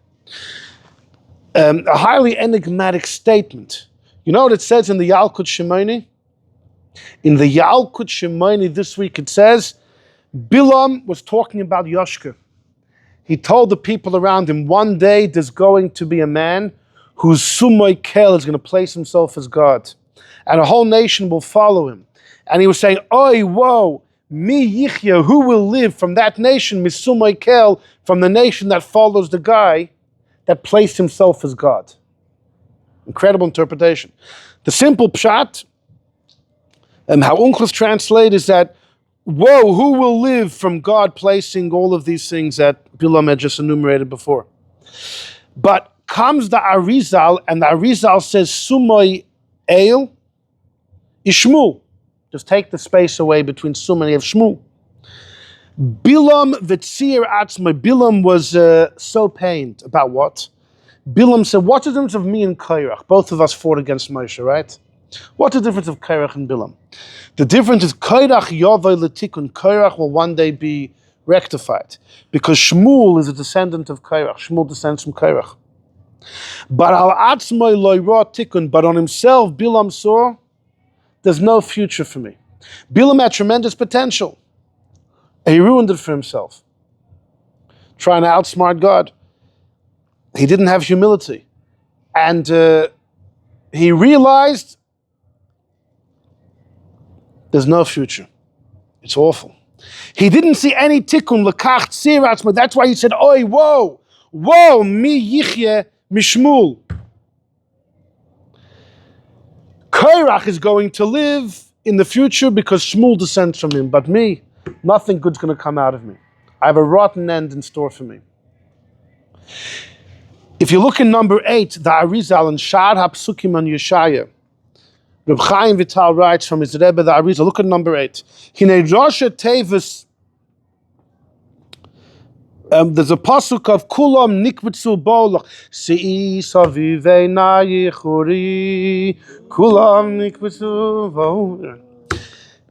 A highly enigmatic statement. You know what it says in the Yalkut Shimoni? In the Yalkut Shimoni this week it says, Bilam was talking about Yoshka. He told the people around him, one day there's going to be a man whose Sumoy Kel is going to place himself as God. And a whole nation will follow him. And he was saying, Oi, whoa, mi yichya, who will live from that nation, Misumoy Kel, from the nation that follows the guy that placed himself as God. Incredible interpretation. The simple pshat, and how Unclus translate is that, whoa, who will live from God placing all of these things that Bilam had just enumerated before? But comes the Arizal, and the Arizal says, Sumoy El is Shmuel. Just take the space away between Sum and you have Shmuel. Bilam v'tzir atzma. Bilam was so pained. About what? Bilam said, what's the difference of me and Kairach? Both of us fought against Moshe, right? What's the difference of Kairach and Bilam? The difference is Kairach yavai l'tikun. Kairach will one day be rectified. Because Shmuel is a descendant of Kairach. Shmuel descends from Kairach. But al atzma lo yra tikun. But on himself, Bilam saw, there's no future for me. Bilam had tremendous potential. He ruined it for himself. Trying to outsmart God. He didn't have humility. And he realized there's no future. It's awful. He didn't see any tikkun lekach tziratzma. That's why he said, Oi, whoa, mi yichye mishmul. Kairach is going to live in the future because Shmuel descends from him. But me, nothing good's going to come out of me. I have a rotten end in store for me. If you look in number 8, the Arizal and Shar HaPsukim on Yeshaya, Reb Chaim Vital writes from his Rebbe, the Arizal, look at number 8. Hinei Rosha Tevis, there's a pasuk of Kulam Nikbitzu Bolach, Sei Savivei Nayichuri, Kulam Nikbitzu Bolach.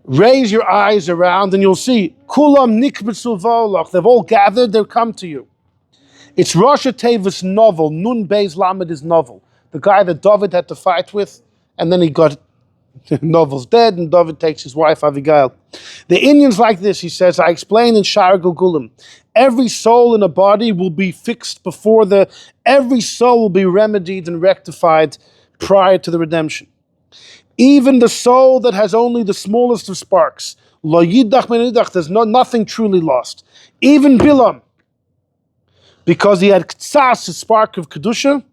Raise your eyes around and you'll see, Kulam Nikbitzu Bolach, they've all gathered, they'll come to you. It's Rosh Tevis novel. Nun Beis Lamed is novel. The guy that David had to fight with, and then he got Novel's dead, and David takes his wife Abigail. The Indians like this, he says, I explain in Shar Gilgulim. Every soul in a body will be fixed every soul will be remedied and rectified prior to the redemption. Even the soul that has only the smallest of sparks, lo yidach men yidach, there's nothing truly lost. Even Bilam, because he had ktsas, a spark of kedusha,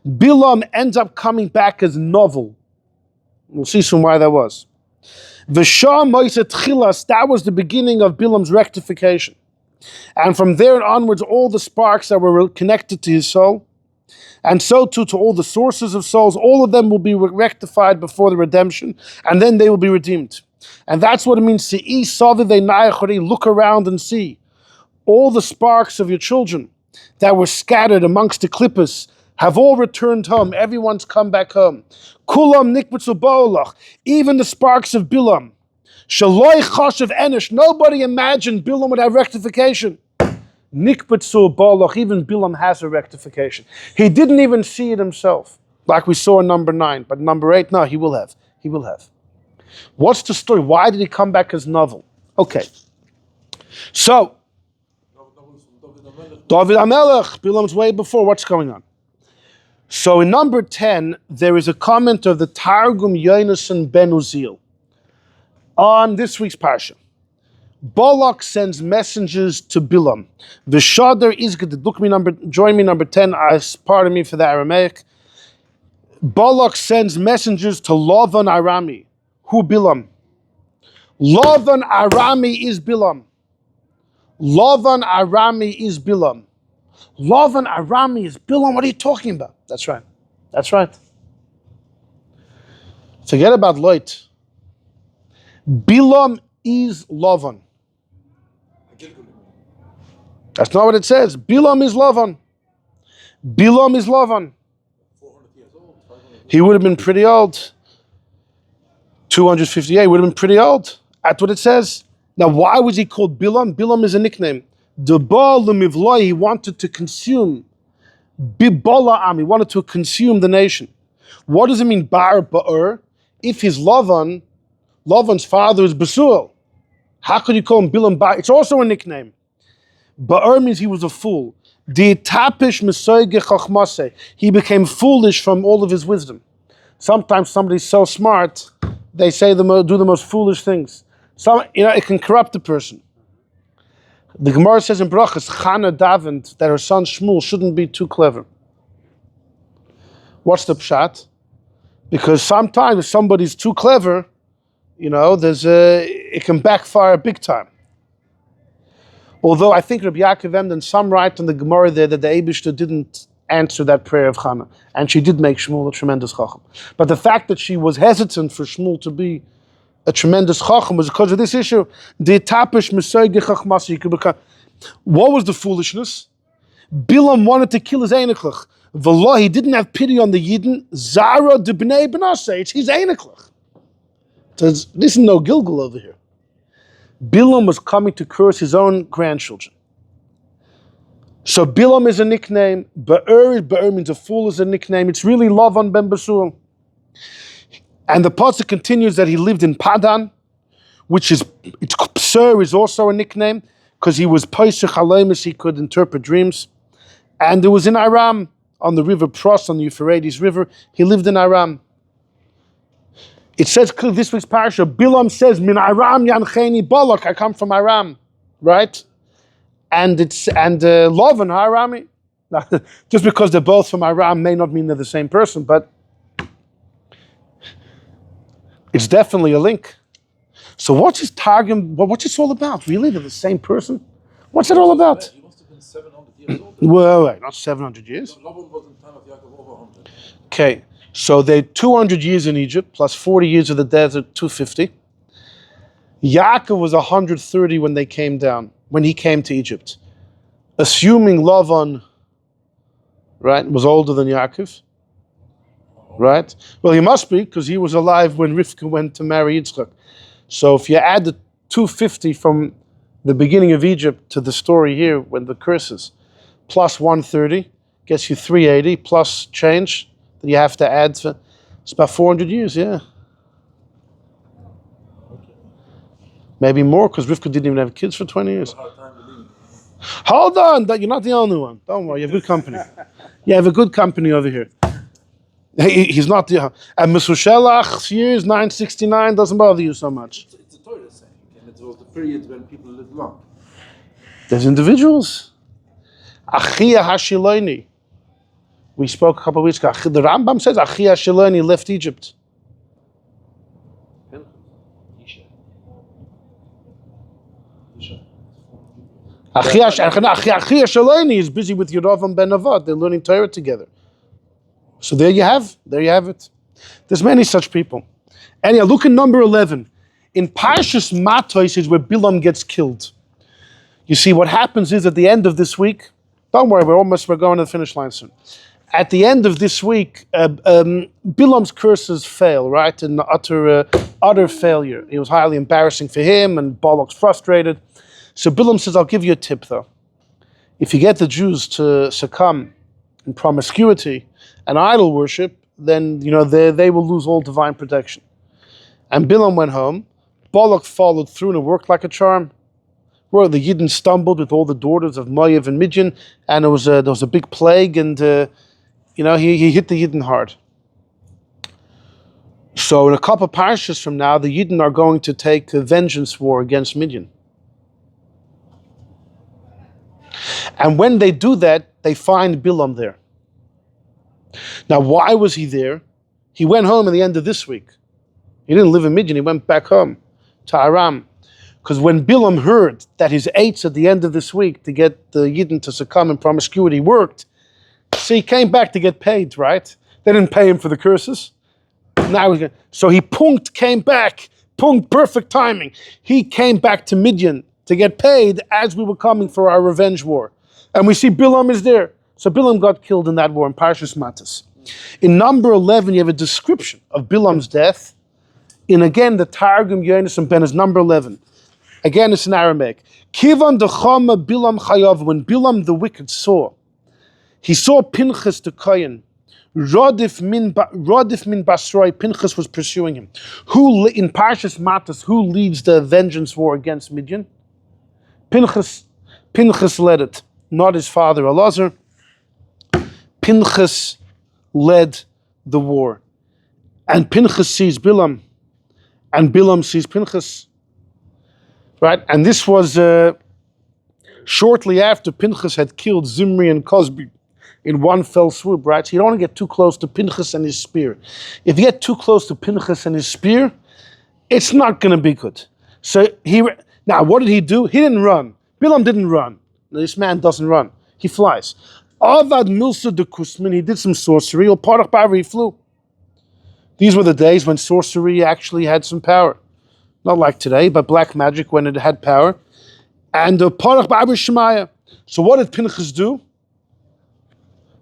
Bilam ends up coming back as novel. We'll see soon why that was. V'shah moiset chilas, that was the beginning of Bilam's rectification. And from there onwards, all the sparks that were connected to his soul, and so too to all the sources of souls, all of them will be rectified before the redemption, and then they will be redeemed. And that's what it means to look around and see. All the sparks of your children that were scattered amongst the klippas have all returned home. Everyone's come back home. Kulam nikbetzu ba'olach, even the sparks of Bilam. Shaloi chashav enish, nobody imagined Bilam would have rectification. Nikbetzu ba'olach, even Bilam has a rectification. He didn't even see it himself, like we saw in number 9. But number 8, no, he will have. He will have. What's the story? Why did he come back as novel? Okay. So, David HaMelech, Bilam's way before. What's going on? So in number 10, there is a comment of the Targum Yonasan Ben Uziel on this week's Parsha. Balak sends messengers to Bilam. V'shadar izged, join me number 10, pardon me for the Aramaic. Balak sends messengers to Lavan Arami. Who Bilam? Lavan Arami is Bilam. Lavan Arami is Bilam. Lavan Arami is Bilam. What are you talking about? That's right. That's right. Forget about Lot. Bilam is Lavan. That's not what it says. Bilam is Lavan. Bilam is Lavan. He would have been pretty old. 258 would have been pretty old. That's what it says. Now, why was he called Bilam? Bilam is a nickname. The Baal Mivloi, he wanted to consume. Bibalaam, he wanted to consume the nation. What does it mean, Bar Ba'ur? If he's Lavan, Lavan's father is Besuel. How could you call him Bilam Bar? It's also a nickname. Ba'ur means he was a fool. He became foolish from all of his wisdom. Sometimes somebody's so smart, they say do the most foolish things. It can corrupt a person. The Gemorrah says in Brachas, Chana davened that her son Shmuel shouldn't be too clever. What's the pshat? Because sometimes if somebody's too clever, it can backfire big time. Although I think Rabbi Yaakov Emden, some write in the Gemorrah there that the Eibishter didn't answer that prayer of Chana, and she did make Shmuel a tremendous chacham. But the fact that she was hesitant for Shmuel to be a tremendous chacham was because of this issue. What was the foolishness? Bilam wanted to kill his Einiklach. V'lo, he didn't have pity on the Yidden. Zara de b'nei b'naseh, it's his Einiklach. This is no Gilgal over here. Bilam was coming to curse his own grandchildren. So Bilam is a nickname. Ba'ur means a fool is a nickname. It's really Lavan ben Besuel. And the pasuk continues that he lived in Padan, Psur is also a nickname, because he was Paisach Halemus, he could interpret dreams. And it was in Aram, on the river Pros, on the Euphrates River. He lived in Aram. It says clearly this week's Parsha, Bilam says, Min Aram yancheni Balak, I come from Aram, right? And Lavan Harami. Just because they're both from Aram may not mean they're the same person, but it's definitely a link. So what's his Targum? What's this all about? Really, they're the same person? What's it all about? He must have been 700 years old. Well, wait, not 700 years. Laban was in time of Yaakov over 100. Okay, so they're 200 years in Egypt, plus 40 years of the desert, 250. Yaakov was 130 when they came down, when he came to Egypt. Assuming Lavan, right, was older than Yaakov. Right? Well, he must be, because he was alive when Rivka went to marry Yitzchak. So if you add the 250 from the beginning of Egypt to the story here, when the curses, plus 130 gets you 380 plus change that you have to add. It's about 400 years, yeah. Maybe more, because Rivka didn't even have kids for 20 years. Hold on, you're not the only one. Don't worry, you have good company. You have a good company over here. He's not the... And Mesushelach's years, 969, doesn't bother you so much. It's a Torah saying, and it was the period when people lived long. There's individuals. Achia Hashiloni. We spoke a couple of weeks ago. The Rambam says Achia Hashiloni left Egypt. Achia Hashiloni is busy with Yeravam ben Nevat. They're learning Torah together. So there you have it. There's many such people. Anyhow, look at number 11. In Parshas Matos is where Bilam gets killed. You see, what happens is at the end of this week, don't worry, we're going to the finish line soon. At the end of this week, Bilam's curses fail, right? In utter failure. It was highly embarrassing for him, and Balak's frustrated. So Bilam says, I'll give you a tip though. If you get the Jews to succumb in promiscuity and idol worship, then they will lose all divine protection. And Bilam went home. Balak followed through, and it worked like a charm. Where the Yidden stumbled with all the daughters of Moav and Midyan, and there was a big plague, and he hit the Yidden hard. So in a couple of parshas from now, the Yidden are going to take a vengeance war against Midyan. And when they do that, they find Bilam there. Now, why was he there? He went home at the end of this week. He didn't live in Midyan, he went back home to Aram. Because when Bilam heard that his eights at the end of this week to get the Yidden to succumb in promiscuity worked, so he came back to get paid, right? They didn't pay him for the curses. So he came back, perfect timing. He came back to Midyan to get paid as we were coming for our revenge war. And we see Bilam is there. So Bilam got killed in that war in Parshas Matos. In number 11, you have a description of Bilam's death. In again, the Targum Yonis and Ben is number 11. Again, it's in Aramaic. Kivan dechama Bilam chayav. When Bilam the wicked he saw Pinchas the Kohen. Rodif min Basroi. Pinchas was pursuing him. Who in Parshas Matos? Who leads the vengeance war against Midyan? Pinchas led it, not his father Elazar. Pinchas led the war, and Pinchas sees Bilam, and Bilam sees Pinchas. Right, and this was shortly after Pinchas had killed Zimri and Cosby in one fell swoop. Right, so you don't want to get too close to Pinchas and his spear. If you get too close to Pinchas and his spear, it's not going to be good. So now what did he do? He didn't run. Bilam didn't run. This man doesn't run. He flies. Avad Milsa de Kusman, he did some sorcery. Or Parach Baver, he flew. These were the days when sorcery actually had some power. Not like today, but black magic when it had power. And Parach Baver Shemaya. So what did Pinchas do?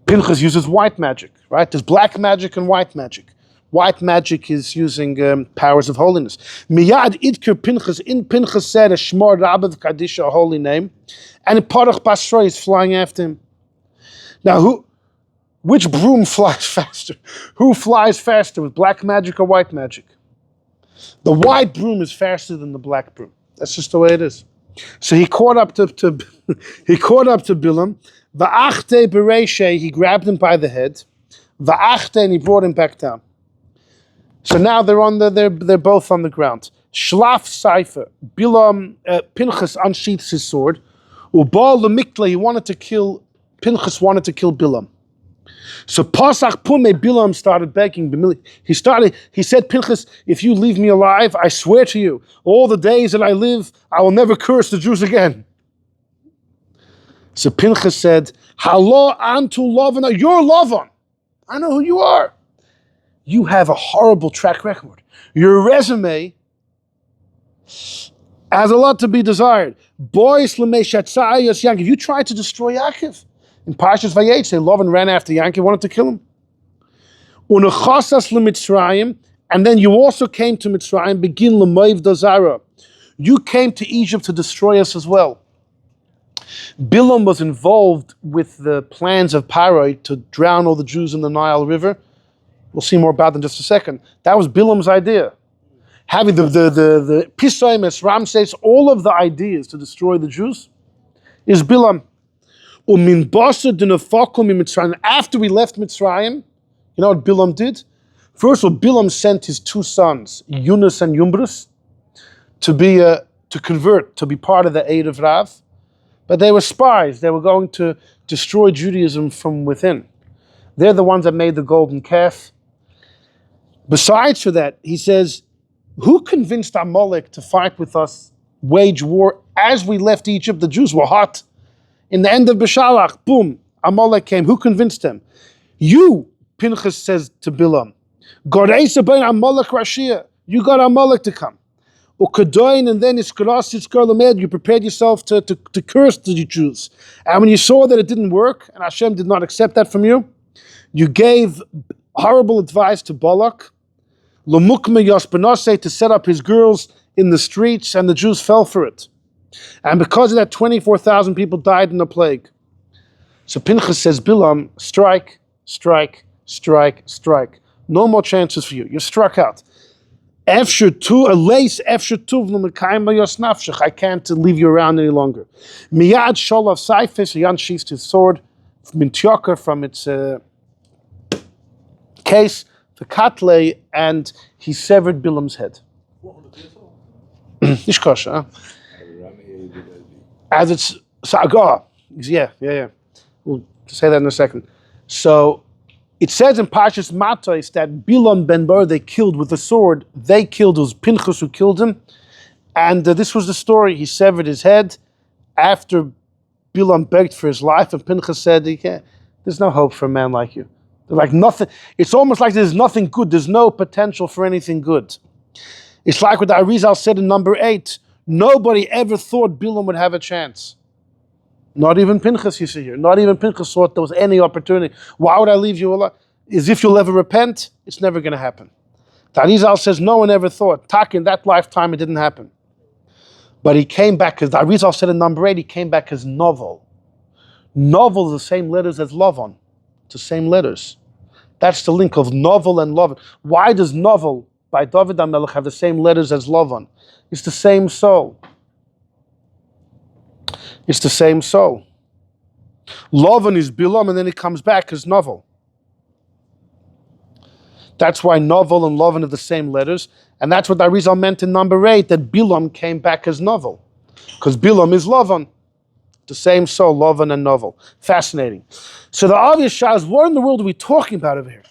Pinchas uses white magic, right? There's black magic and white magic. White magic is using powers of holiness. Miyad Idker Pinchas, in Pinchas said a Shmor Rabbav Kadisha, a holy name, and Parach Basroi is flying after him. Now, which broom flies faster? Who flies faster, with black magic or white magic? The white broom is faster than the black broom. That's just the way it is. So he caught up to Bilam. Va'achte bereshe, he grabbed him by the head. Va'achte, and he brought him back down. So now they're both on the ground. Shlaf Seifer, Bilam, Pinchas unsheaths his sword. Ubal lemikla, Pinchas wanted to kill Bilam. So Pasach Pume, Bilam started begging. He said, Pinchas, if you leave me alive, I swear to you, all the days that I live, I will never curse the Jews again. So Pinchas said, Halo antu Lavan, you're Lavan. I know who you are. You have a horrible track record. Your resume has a lot to be desired. Boys lemeshatzayas Yankov. You tried to destroy Yaakov. In Parshas Vayetze, Lavan ran after Yankov, wanted to kill him. Unachasas lemitzrayim, and then you also came to Mitzrayim. Begin lemoav dazara. You came to Egypt to destroy us as well. Bilam was involved with the plans of Paro to drown all the Jews in the Nile River. We'll see more about that in just a second. That was Bilam's idea. Having the Pisoimes, Ramses, all of the ideas to destroy the Jews is Bilam. After we left Mitzrayim, you know what Bilam did? First of all, Bilam sent his two sons, Yunus and Yumbrus, to convert, to be part of the aid of Rav. But they were spies. They were going to destroy Judaism from within. They're the ones that made the golden calf. Besides for that, he says, who convinced Amalek to fight with us, wage war? As we left Egypt, the Jews were hot. In the end of Beshalach, boom, Amalek came. Who convinced them? You, Pinchas says to Bilam, you got Amalek to come. And then you prepared yourself to curse the Jews. And when you saw that it didn't work, and Hashem did not accept that from you, you gave horrible advice to Balak, to set up his girls in the streets, and the Jews fell for it. And because of that, 24,000 people died in the plague. So Pinchas says, Bilam, strike, strike, strike, strike. No more chances for you. You're struck out. I can't leave you around any longer. Miyad Sholav Saifis, Yan sheathed his sword from its case, the katle, and he severed Bilam's head. Ishkosha. As it's Saga. Yeah. We'll say that in a second. So it says in Parshas Matos that Bilam ben Bar they killed with a sword. They killed, it was Pinchas who killed him. And this was the story. He severed his head after Bilam begged for his life, and Pinchas said, there's no hope for a man like you. They're like nothing. It's almost like there's nothing good. There's no potential for anything good. It's like what the Arizal said in number 8. Nobody ever thought Bilam would have a chance. Not even Pinchas, you see here. Not even Pinchas thought there was any opportunity. Why would I leave you alive? As if you'll ever repent? It's never going to happen. The Arizal says no one ever thought. Tak, in that lifetime, it didn't happen. But he came back, as the Arizal said in number 8, he came back as novel. Novel is the same letters as Lavan. It's the same letters. That's the link of novel and Lavan. Why does novel by David HaMelech have the same letters as Lavan? It's the same soul. It's the same soul. Lavan is Bilam, and then he comes back as novel. That's why novel and Lavan are the same letters, and that's what the Arizal meant in number 8, that Bilam came back as novel. Because Bilam is Lavan. The same soul, Lavan and novel. Fascinating. So the obvious shot is, what in the world are we talking about over here?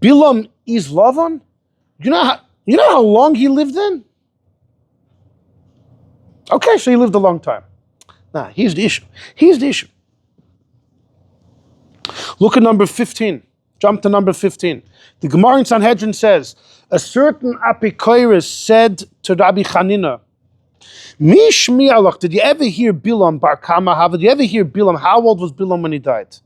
Bilam is Lavan? You know how long he lived then? Okay, so he lived a long time. Nah, here's the issue. Look at number 15. Jump to number 15. The Gemorrah in Sanhedrin says, a certain Apikoros said to Rabbi Chanina, Mishmi alach, did you ever hear Bilam bar Kama? Did you ever hear Bilam? How old was Bilam when he died?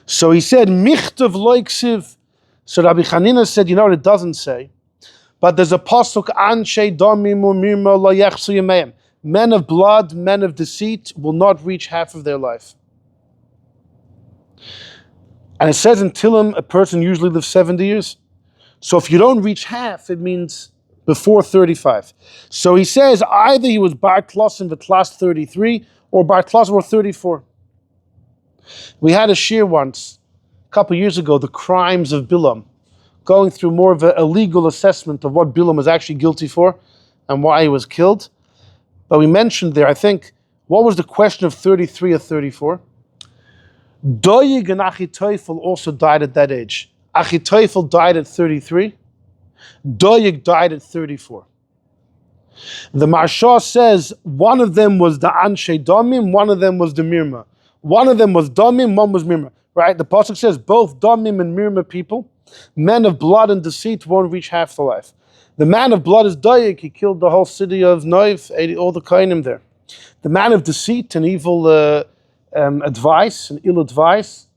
So he said, Michtav loiksiv. So Rabbi Chanina said, you know what it doesn't say? But there's a pasuk, Anshe domim umirma lo yechsu yameim. Men of blood, men of deceit will not reach half of their life. And it says in Tillim, a person usually lives 70 years. So if you don't reach half, it means before 35. So he says either he was Bar Tlosim V'Tlas 33 or Bar Tlosim or 34. We had a shir once, a couple years ago, the crimes of Bilam, going through more of a legal assessment of what Bilam was actually guilty for and why he was killed. But we mentioned there, I think, what was the question of 33 or 34? Doeg and Achitophel also died at that age. Achitophel died at 33. Doeg died at 34. The Marsha says one of them was the Anshe Domim, one of them was the Mirma. One of them was Domim, one was Mirma. Right? The Pasuk says both Domim and Mirma people, men of blood and deceit, won't reach half the life. The man of blood is Doeg. He killed the whole city of Noiv, all the Kainim there. The man of deceit and evil advice and ill advice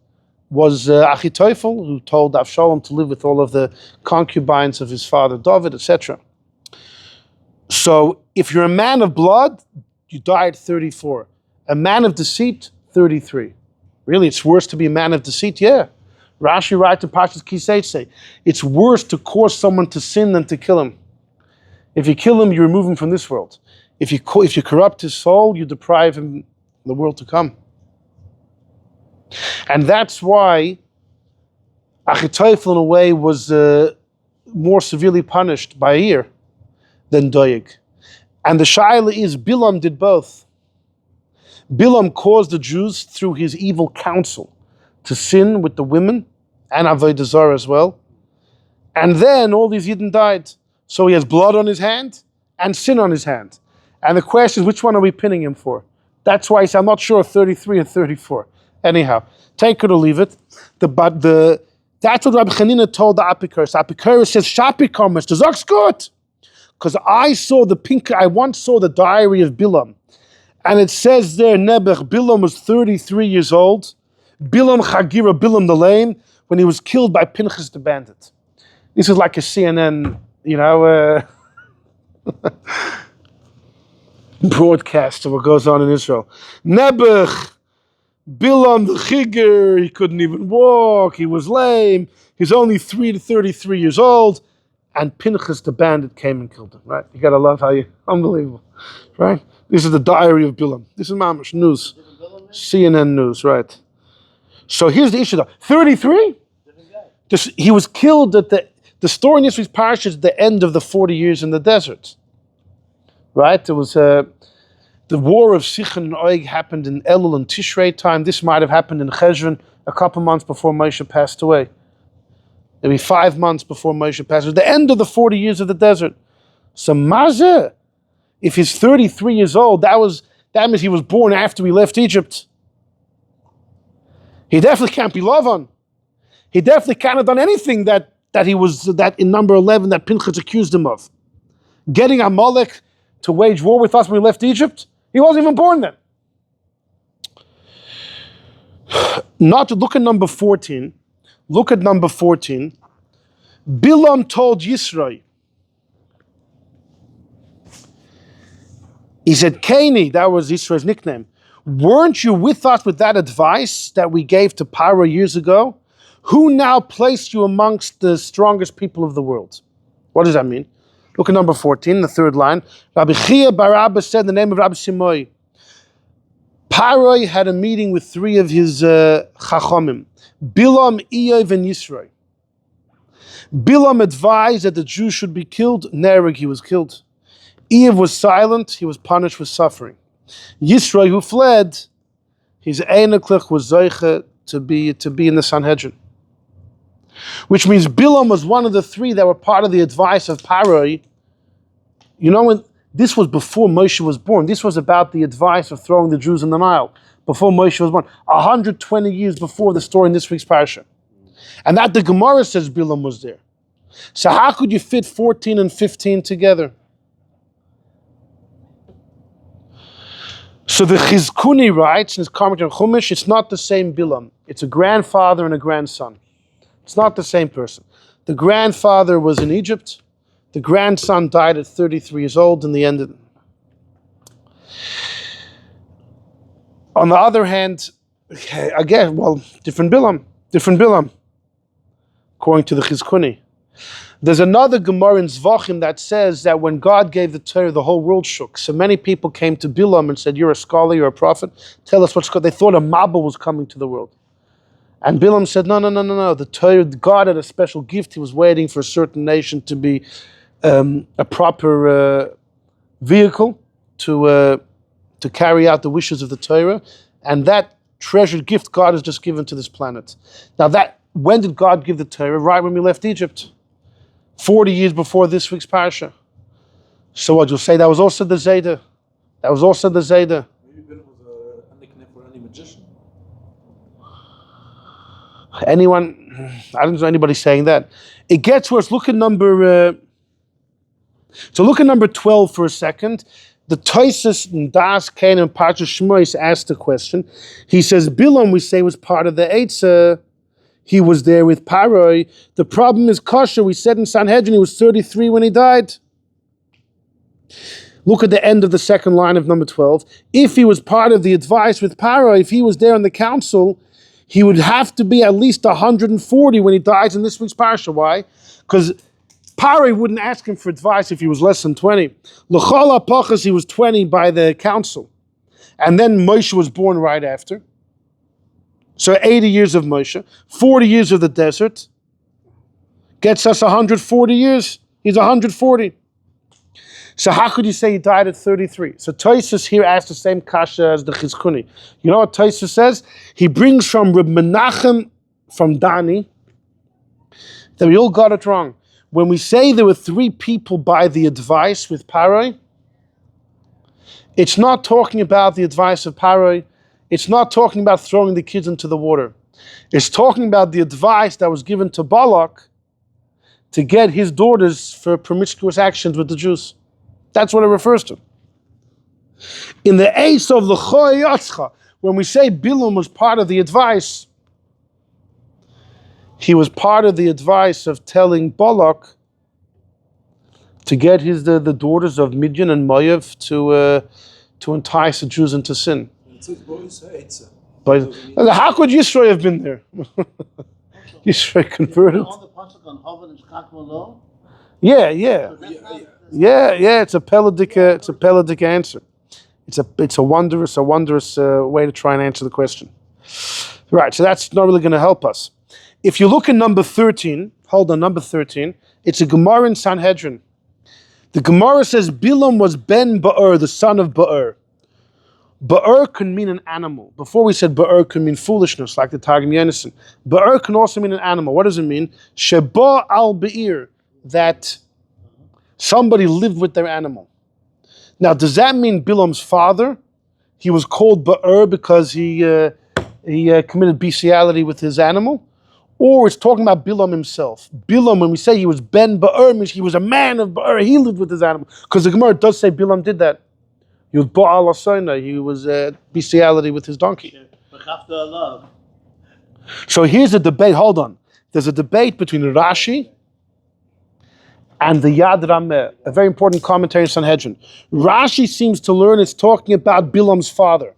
was Achitophel, who told Avshalom to live with all of the concubines of his father David, etc. So if you're a man of blood, you die at 34. A man of deceit, 33. Really, it's worse to be a man of deceit? Yeah. Rashi writes in Parsha Kisei, it's worse to cause someone to sin than to kill him. If you kill him, you remove him from this world. If you corrupt his soul, you deprive him the world to come. And that's why Achitophel in a way was more severely punished by a year than Doeg. And the Shaila is Bilam did both. Bilam caused the Jews through his evil counsel to sin with the women and Avodah Zarah as well. And then all these Yidden died. So he has blood on his hand and sin on his hand. And the question is, which one are we pinning him for? That's why I say I'm not sure of 33 and 34. Anyhow, take it or leave it. That's what Rabbi Chanina told the Apikoros. Apikoros says, Shapikomus, the Zog's good. Because I once saw the diary of Bilam. And it says there, Nebuch, Bilam was 33 years old. Bilam Chagira, Bilam the lame, when he was killed by Pinchas the bandit. This is like a CNN, broadcast of what goes on in Israel. Nebuch, Bilam the Chigger, he couldn't even walk, he was lame, he's only 33 years old, and Pinchas the bandit came and killed him, right? You gotta love how unbelievable, right? This is the diary of Bilam. This is Mamash news. CNN news, right? So here's the issue though. 33? He was killed at the story in this week's Parsha is at the end of the 40 years in the desert. Right? It was the war of Sichon and Og happened in Elul and Tishrei time. This might have happened in Cheshvan a couple months before Moshe passed away. Maybe 5 months before Moshe passed away. The end of the 40 years of the desert. So Mazeh, if he's 33 years old, that means he was born after we left Egypt. He definitely can't be Lavan. He definitely can't have done anything that in number 11 that Pinchas accused him of. Getting Amalek to wage war with us when we left Egypt, he wasn't even born then. Not to look at number 14. Look at number 14. Bilam told Yisro. He said, Kaini, that was Yisro's nickname. Weren't you with us with that advice that we gave to Paro years ago? Who now placed you amongst the strongest people of the world? What does that mean? Look at number 14, the third line. Rabbi Chia bar Abba said in the name of Rabbi Shimoi. Paroi had a meeting with 3 of his chachomim, Bilam, Eov, and Yisro. Bilam advised that the Jews should be killed. Nereg, he was killed. Eov was silent. He was punished with suffering. Yisro, who fled, his Eineklich was Zoiche to be in the Sanhedrin. Which means Bilam was one of the 3 that were part of the advice of Paroi. When this was before Moshe was born. This was about the advice of throwing the Jews in the Nile before Moshe was born. 120 years before the story in this week's Parsha. And that the Gemorrah says Bilam was there. So how could you fit 14 and 15 together? So the Chizkuni writes in his commentary on Chumash, it's not the same Bilam. It's a grandfather and a grandson. It's not the same person. The grandfather was in Egypt. The grandson died at 33 years old in the end. On the other hand, again, different Bilam, according to the Chizkuni. There's another Gemara in Zvachim that says that when God gave the Torah, the whole world shook. So many people came to Bilam and said, you're a scholar, you're a prophet, tell us what's going on. They thought a Mabul was coming to the world. And Bilam said, no. The Torah, God had a special gift. He was waiting for a certain nation to be a proper vehicle to carry out the wishes of the Torah. And that treasured gift God has just given to this planet. Now when did God give the Torah? Right when we left Egypt. 40 years before this week's Parsha. So what you'll say, that was also the Zayda. Maybe Bilam was a nickname for any magician. Anyone, I don't know anybody saying that. It gets worse. Look at number 12 for a second. The Tyus and Das Kain and Parsha Shmois asked the question. He says, Bilam, we say, was part of the Eitzah. He was there with Paroi. The problem is kosher. We said in Sanhedrin he was 33 when he died. Look at the end of the second line of number 12. If he was part of the advice with Paro, if he was there in the council, he would have to be at least 140 when he dies in this week's Parsha. Why? Because Paro wouldn't ask him for advice if he was less than 20. L'chol ha'pachas, he was 20 by the council. And then Moshe was born right after. So 80 years of Moshe, 40 years of the desert, gets us 140 years. He's 140. So how could you say he died at 33? So Tyus here asks the same kasha as the Chizkuni. You know what Tyus says? He brings from Reb Menachem from Dani that we all got it wrong. When we say there were 3 people by the advice with Paroi, it's not talking about the advice of Paroi. It's not talking about throwing the kids into the water. It's talking about the advice that was given to Balak to get his daughters for promiscuous actions with the Jews. That's what it refers to. In the ace of the Choyatzcha, when we say Bilam was part of the advice, he was part of the advice of telling Balak to get the daughters of Midyan and Moav to entice the Jews into sin. But how could Yisro have been there? Yisro converted. On the pasuk on Hovan and Shkakmalo. Yeah. It's a Pelagic answer. It's a wondrous way to try and answer the question. Right, so that's not really going to help us. If you look at number 13, number 13, it's a Gemorrah in Sanhedrin. The Gemorrah says Bilam was Ben Ba'er, the son of Ba'er. Ba'er can mean an animal. Before we said Ba'er can mean foolishness, like the Targum Yenison. Ba'er can also mean an animal. What does it mean? Sheba al Be'ir, that somebody lived with their animal. Now, does that mean Bilam's father? He was called Ba'er because he committed bestiality with his animal? Or it's talking about Bilam himself. Bilam, when we say he was Ben Ba'er, means he was a man of Ba'er. He lived with his animal. Because the Gemara does say Bilam did that. He was Ba'al Asayna. He was bestiality with his donkey. So here's a debate. Hold on. There's a debate between Rashi and the Yad Rameh, a very important commentary in Sanhedrin. Rashi seems to learn it's talking about Bilam's father.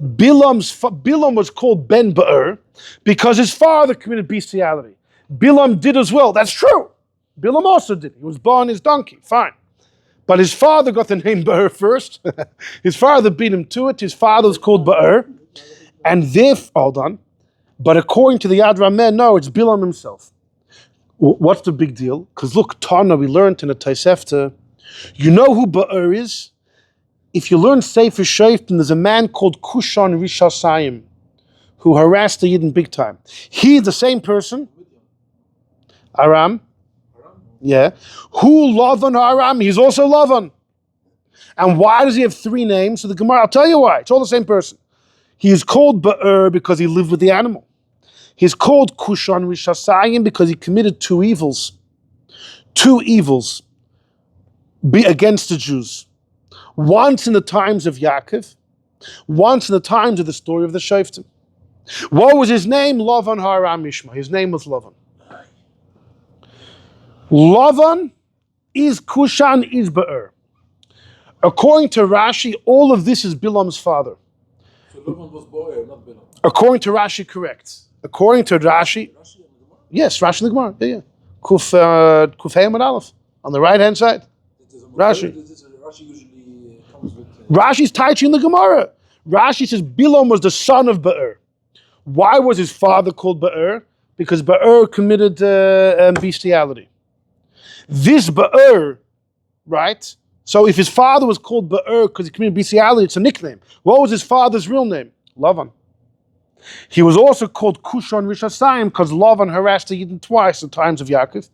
Bilam was called Ben Ba'er because his father committed bestiality. Bilam did as well. That's true. Bilam also did. He was born his donkey. Fine. But his father got the name Ba'er first. His father beat him to it. His father was called Ba'er. And hold on. But according to the Yad Rameh, no, it's Bilam himself. What's the big deal? Because look, Tana, we learned in the Tosefta, you know who Ba'er is? If you learn Sefer Shoftim, there's a man called Kushan Rishasayim who harassed the Yidden big time. He, the same person, Aram, yeah. Who Lavan Aram? He's also Lavan. And why does he have 3 names? So the Gemara, I'll tell you why. It's all the same person. He is called Ba'er because he lived with the animal. He's called Kushan Rishasayim because he committed 2 evils. 2 evils against the Jews. Once in the times of Yaakov, once in the times of the story of the Shoftim. What was his name? Lavan Haram Mishma. His name was Lavan. Lavan is Kushan, is Ba'er. According to Rashi, all of this is Bilam's father. So Lavan was boy, not Bilam. According to Rashi, correct. According to Rashi, yes, Rashi and the Gemara, yeah. Kuf Hey Amud Aleph, on the right-hand side. Rashi. Rashi usually comes with... Rashi's teaching the Gemara. Rashi says Bilam was the son of Ba'er. Why was his father called Ba'er? Because Ba'er committed bestiality. This Ba'er, right? So if his father was called Ba'er because he committed bestiality, it's a nickname. What was his father's real name? Lavan. He was also called Kushan Rishasayim because Lavan harassed the Yidden twice, the times of Yaakov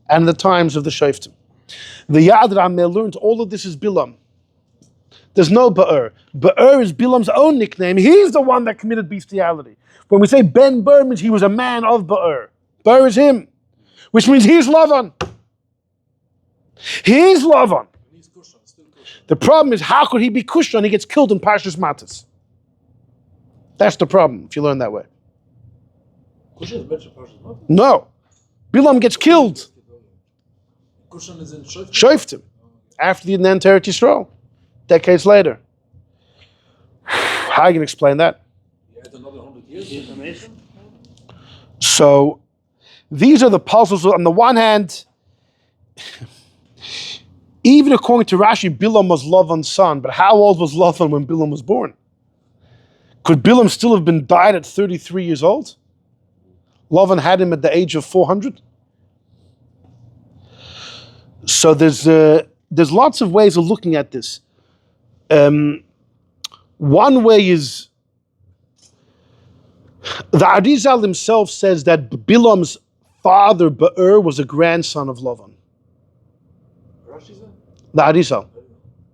and the times of the Shoftim. The Yad Rameh learned all of this is Bilam. There's no Ba'er. Ba'er is Bilam's own nickname. He's the one that committed bestiality. When we say Ben Ba'er, means he was a man of Ba'er. Ba'er is him, which means he's Lavan. He's Lavan. He's Kushan, still Kushan. The problem is, how could he be Kushan? He gets killed in Parshas Matas. That's the problem, if you learn that way. Kushan is mentioned Parsha, not? No. Bilam gets killed. Kushan is in Shoftim. Shoftim. After the Yidden entered Yisrael. decades later. How are you going to explain that? Yeah, it's another 100 years. Information? So these are the puzzles. On the one hand, even according to Rashi, Bilam was Lavan's son. But how old was Lavan when Bilam was born? Could Bilam still have been died at 33 years old? Lavan had him at the age of 400. So there's lots of ways of looking at this. One way is the Arizal himself says that Bilam's father Be'er was a grandson of Lavan. Rashi said? The Arizal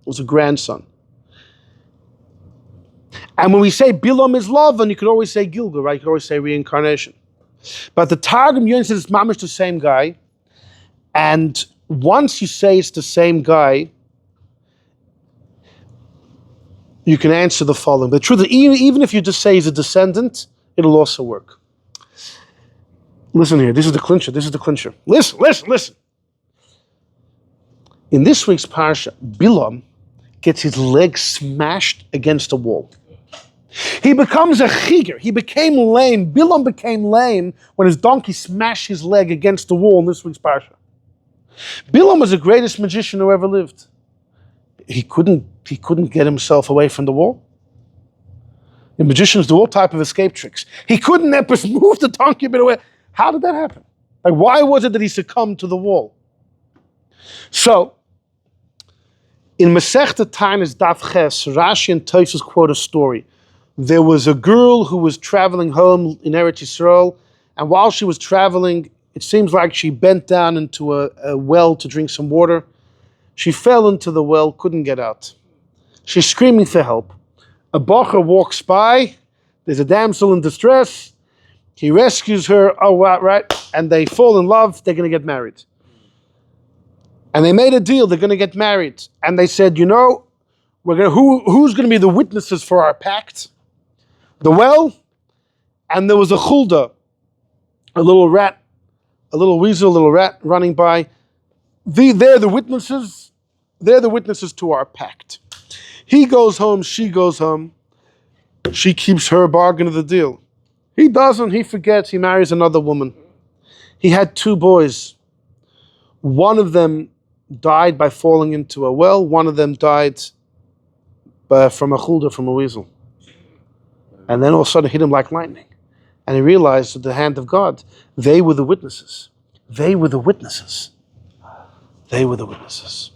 was a grandson. And when we say Bilam is Lavan, you could always say Gilgal, right? You could always say reincarnation. But the Targum Yonah says it's mamish the same guy. And once you say it's the same guy, you can answer the following. The truth is, even if you just say he's a descendant, it'll also work. Listen here, this is the clincher. Listen. In this week's Parsha, Bilam gets his leg smashed against a wall. He becomes a chiger. He became lame. Bilam became lame when his donkey smashed his leg against the wall in this week's Parsha. Bilam was the greatest magician who ever lived. He couldn't get himself away from the wall. The magicians do all type of escape tricks. He couldn't move the donkey a bit away. How did that happen? Like, why was it that he succumbed to the wall? So, in Masechta Taanis Daf Ches, Rashi and Tyus quote a story. There was a girl who was traveling home in Eretz Yisrael, and while she was traveling, it seems like she bent down into a well to drink some water. She fell into the well, couldn't get out. She's screaming for help. A bocher walks by. There's a damsel in distress. He rescues her. Oh, right. And they fall in love. They're going to get married. And they made a deal. They're going to get married. And they said, who's going to be the witnesses for our pact? The well. And there was a chulda, a little rat, a little weasel, a little rat running by. They're the witnesses. They're the witnesses to our pact. He goes home, she goes home. She keeps her bargain of the deal. He doesn't, he forgets, he marries another woman. He had 2 boys. One of them died by falling into a well. One of them died from a chulda, from a weasel. And then all of a sudden it hit him like lightning. And he realized that the hand of God, they were the witnesses. They were the witnesses. They were the witnesses.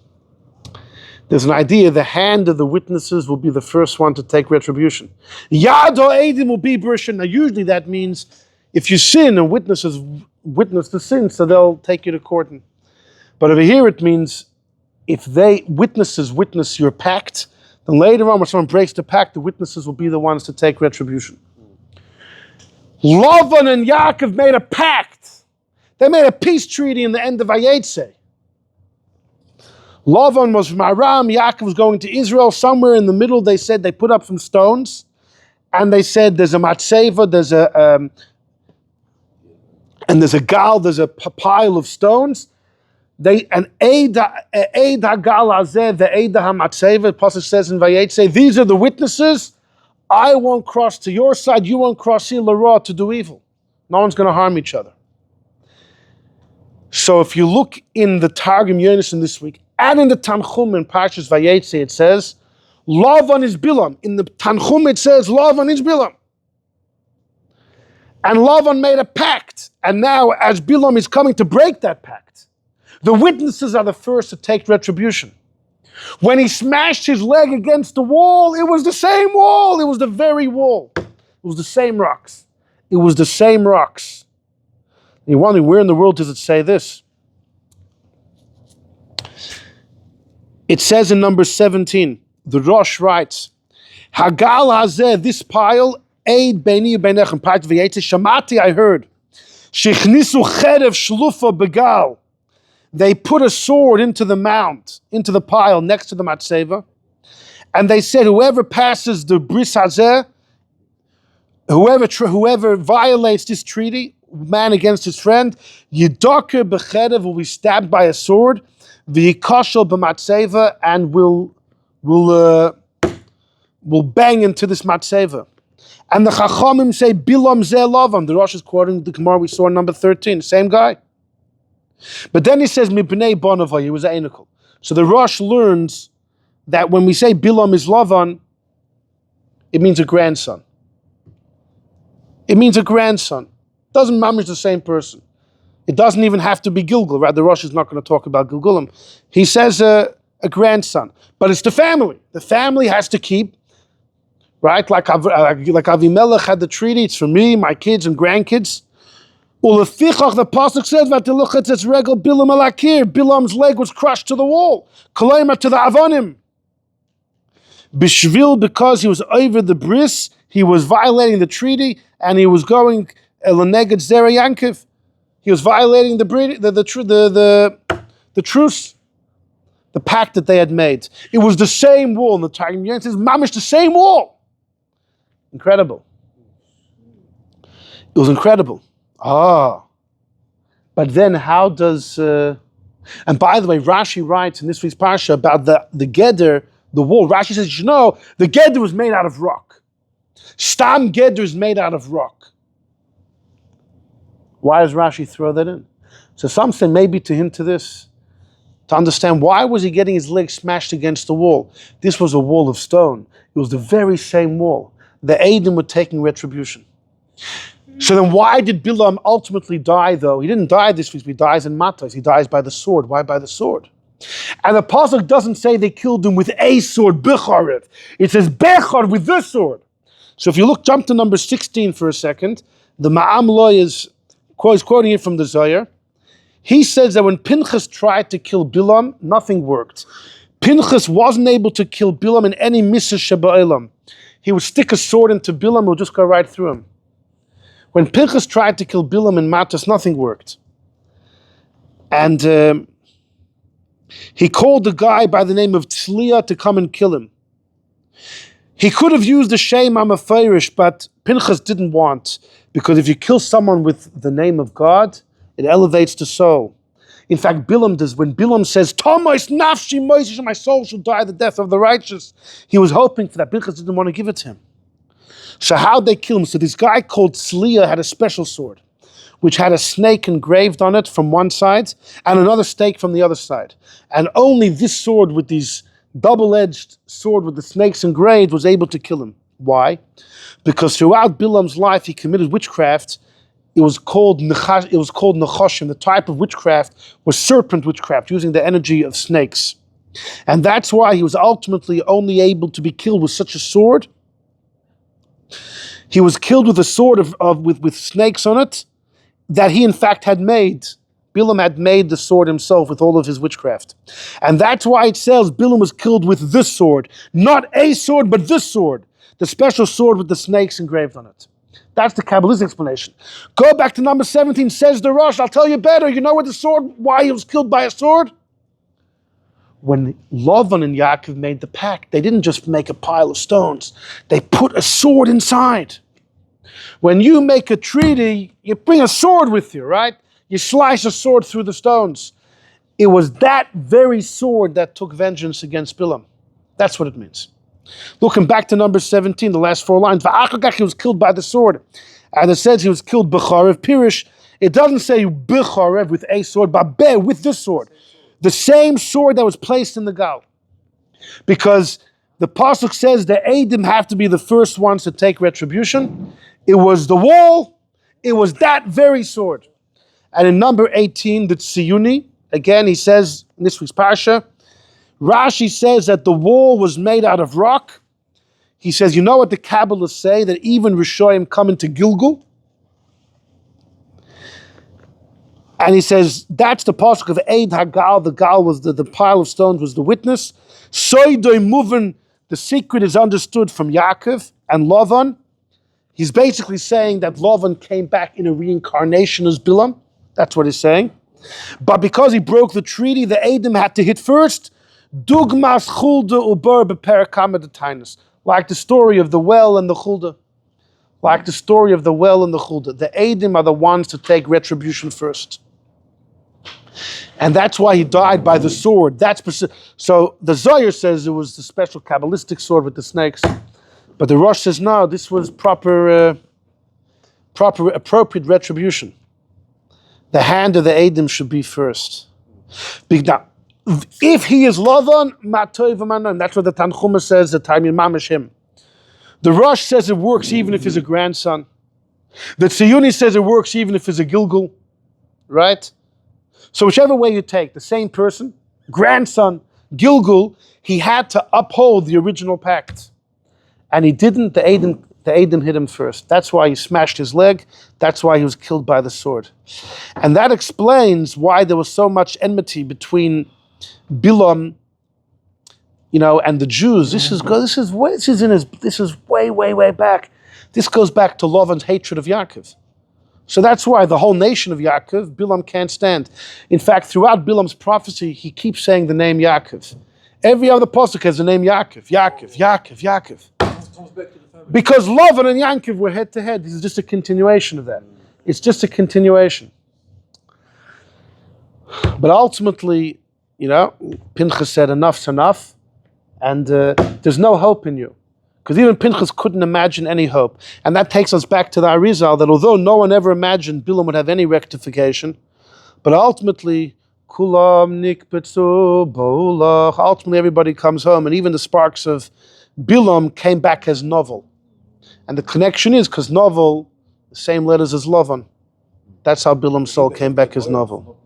There's an idea the hand of the witnesses will be the first one to take retribution. Yad ha'edim will be b'rishon. Now usually that means if you sin and witnesses witness the sin, so they'll take you to court. But over here it means if witnesses witness your pact, then later on when someone breaks the pact, the witnesses will be the ones to take retribution. Lavan and Yaakov made a pact. They made a peace treaty in the end of Vayetze. Lavan was from Aram, Yaakov was going to Israel. Somewhere in the middle, they said they put up some stones, and they said there's a matzeva, there's a gal, there's a pile of stones. And Eid HaGal Hazeh, the Eid HaMatzeva, the Pasuk says in Vayetze, these are the witnesses. I won't cross to your side, you won't cross here, Lara, to do evil. No one's going to harm each other. So if you look in the Targum Yonah in this week, and in the Tanchum in Parshas Vayetze, it says, Lavan is Bilam. In the Tanchum it says, Lavan is Bilam. And Lavan made a pact. And now, as Bilam is coming to break that pact, the witnesses are the first to take retribution. When he smashed his leg against the wall, it was the same wall. It was the very wall. It was the same rocks. It was the same rocks. And you're wondering, where in the world does it say this? It says in number 17, the Rosh writes, Hagal hazeh, this pile, Eid beini beinechem, part of Vayetze, Shamati, I heard, Shechnisu cherev shlufa begal. They put a sword into the mount, into the pile next to the matzeva, and they said, whoever passes the bris hazeh, whoever violates this treaty, man against his friend, Yidoker becherev, will be stabbed by a sword, V'yikoshel b'matzeva, and will will bang into this matzeva. And the Chachamim say, Bilam ze Lavan. The Rosh is quoting the Gemorrah we saw in number 13, same guy. But then he says, Mibnei Bonavai, he was Einikel. So the Rosh learns that when we say Bilam is Lavan, it means a grandson. It means a grandson. Doesn't mamish the same person. It doesn't even have to be Gilgul, right? The Rosh is not going to talk about Gilgulim. He says a grandson. But it's the family. The family has to keep, right? Like Avimelech had the treaty, it's for me, my kids and grandkids. Ulefichach, the pasuk says, "Vatiluchet es regel Bilam alakir." Bilam's leg was crushed to the wall. Kolaima to the avonim. Bishvil, because he was over the bris, he was violating the treaty, and he was going eleneged zera Yankiv. He was violating the truce, the pact that they had made. It was the same wall. And the Targum Yen says, "Mamish, the same wall." Incredible. It was incredible. But then how does... and by the way, Rashi writes in this week's Parsha about the Geder, the wall. Rashi says, the Geder was made out of rock. Stam Geder is made out of rock. Why does Rashi throw that in? So some say maybe to hint to this, to understand why was he getting his leg smashed against the wall. This was a wall of stone. It was the very same wall. The Edom were taking retribution. So then why did Bilam ultimately die, though? He didn't die this week, he dies in Matos. He dies by the sword. Why by the sword? And the Pasuk doesn't say they killed him with a sword, Becharev. It says Bechar with this sword. So if you jump to number 16 for a second, the Ma'am Loy is quoting it from the Zohar. He says that when Pinchas tried to kill Bilam, nothing worked. Pinchas wasn't able to kill Bilam in any Misa Sheba'elam. He would stick a sword into Bilam, it would just go right through him. When Pinchas tried to kill Bilam in Matos, nothing worked. And he called the guy by the name of Tzliya to come and kill him. He could have used the Shem Amafirish, but Pinchas didn't want, because if you kill someone with the name of God, it elevates the soul. In fact, Bilam does, when Bilam says, Tomos nafshi Moshe, my soul shall die the death of the righteous, he was hoping for that. Pinchas didn't want to give it to him. So how'd they kill him? So this guy called Tzliya had a special sword, which had a snake engraved on it from one side, and another snake from the other side. And only this sword with these double-edged sword with the snakes engraved was able to kill him. Why? Because throughout Bilam's life he committed witchcraft. It was called Nechoshim. The type of witchcraft was serpent witchcraft, using the energy of snakes. And that's why he was ultimately only able to be killed with such a sword. He was killed with a sword with snakes on it that he in fact had made. Bilam had made the sword himself with all of his witchcraft. And that's why it says Bilam was killed with this sword. Not a sword, but this sword. The special sword with the snakes engraved on it. That's the Kabbalist explanation. Go back to number 17, says the Rosh. I'll tell you better. You know what the sword, why he was killed by a sword? When Lavan and Yaakov made the pact, they didn't just make a pile of stones. They put a sword inside. When you make a treaty, you bring a sword with you, right? You slice a sword through the stones. It was that very sword that took vengeance against Bilam. That's what it means. Looking back to number 17, the last 4 lines. He was killed by the sword. And it says he was killed b'charev pirish. It doesn't say b'charev with a sword, but be with this sword. The same sword that was placed in the gal. Because the pasuk says the Edom have to be the first ones to take retribution. It was the wall. It was that very sword. And in number 18, the Tziyuni, again he says in this week's Parsha, Rashi says that the wall was made out of rock. He says, you know what the Kabbalists say? That even Rishoyim come into Gilgul. And he says, that's the pasuk of Eid HaGal. The Gal was the pile of stones was the witness. Soidoi Muven, the secret is understood from Yaakov and Lavan. He's basically saying that Lavan came back in a reincarnation as Bilam. That's what he's saying. But because he broke the treaty, the Edom had to hit first. Dugmas chulda uber beperakama, like the story of the well and the chulda. Like the story of the well and the chulda. The Edom are the ones to take retribution first. And that's why he died by the sword. So the Zohar says it was the special Kabbalistic sword with the snakes. But the Rosh says, no, this was proper, appropriate retribution. The hand of the Edom should be first. Now, if he is Lavan, Matov Manon, that's what the Tanchuma says, the Taimim Mamish him. The Rosh says it works even if he's a grandson. The Tziyuni says it works even if he's a Gilgul. Right? So whichever way you take, the same person, grandson, Gilgul, he had to uphold the original pact. And he didn't, the Edom hit him first. That's why he smashed his leg. That's why he was killed by the sword. And that explains why there was so much enmity between Bilam, and the Jews. This is way back. This goes back to Lavan's hatred of Yaakov. So that's why the whole nation of Yaakov, Bilam can't stand. In fact, throughout Bilam's prophecy, he keeps saying the name Yaakov. Every other pasuk has the name Yaakov. Comes back to the family. Because Lavan and Yaakov were head to head. This is just a continuation of that. It's just a continuation. But ultimately, Pinchas said enough's enough, and there's no hope in you. Because even Pinchas couldn't imagine any hope. And that takes us back to the Arizal, that although no one ever imagined Bilam would have any rectification, but ultimately, Kulam nikbetzu bolach, ultimately everybody comes home, and even the sparks of Bilam came back as novel. And the connection is because novel, the same letters as Lavan. That's how Bilam's soul came back as novel.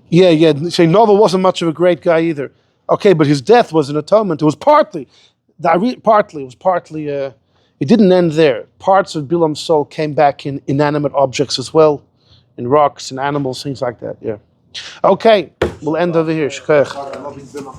Yeah. Say novel wasn't much of a great guy either. Okay, but his death was an atonement. It was it didn't end there. Parts of Bilam's soul came back in inanimate objects as well, in rocks and animals, things like that. Yeah. Okay, we'll end over here. Shkoyach.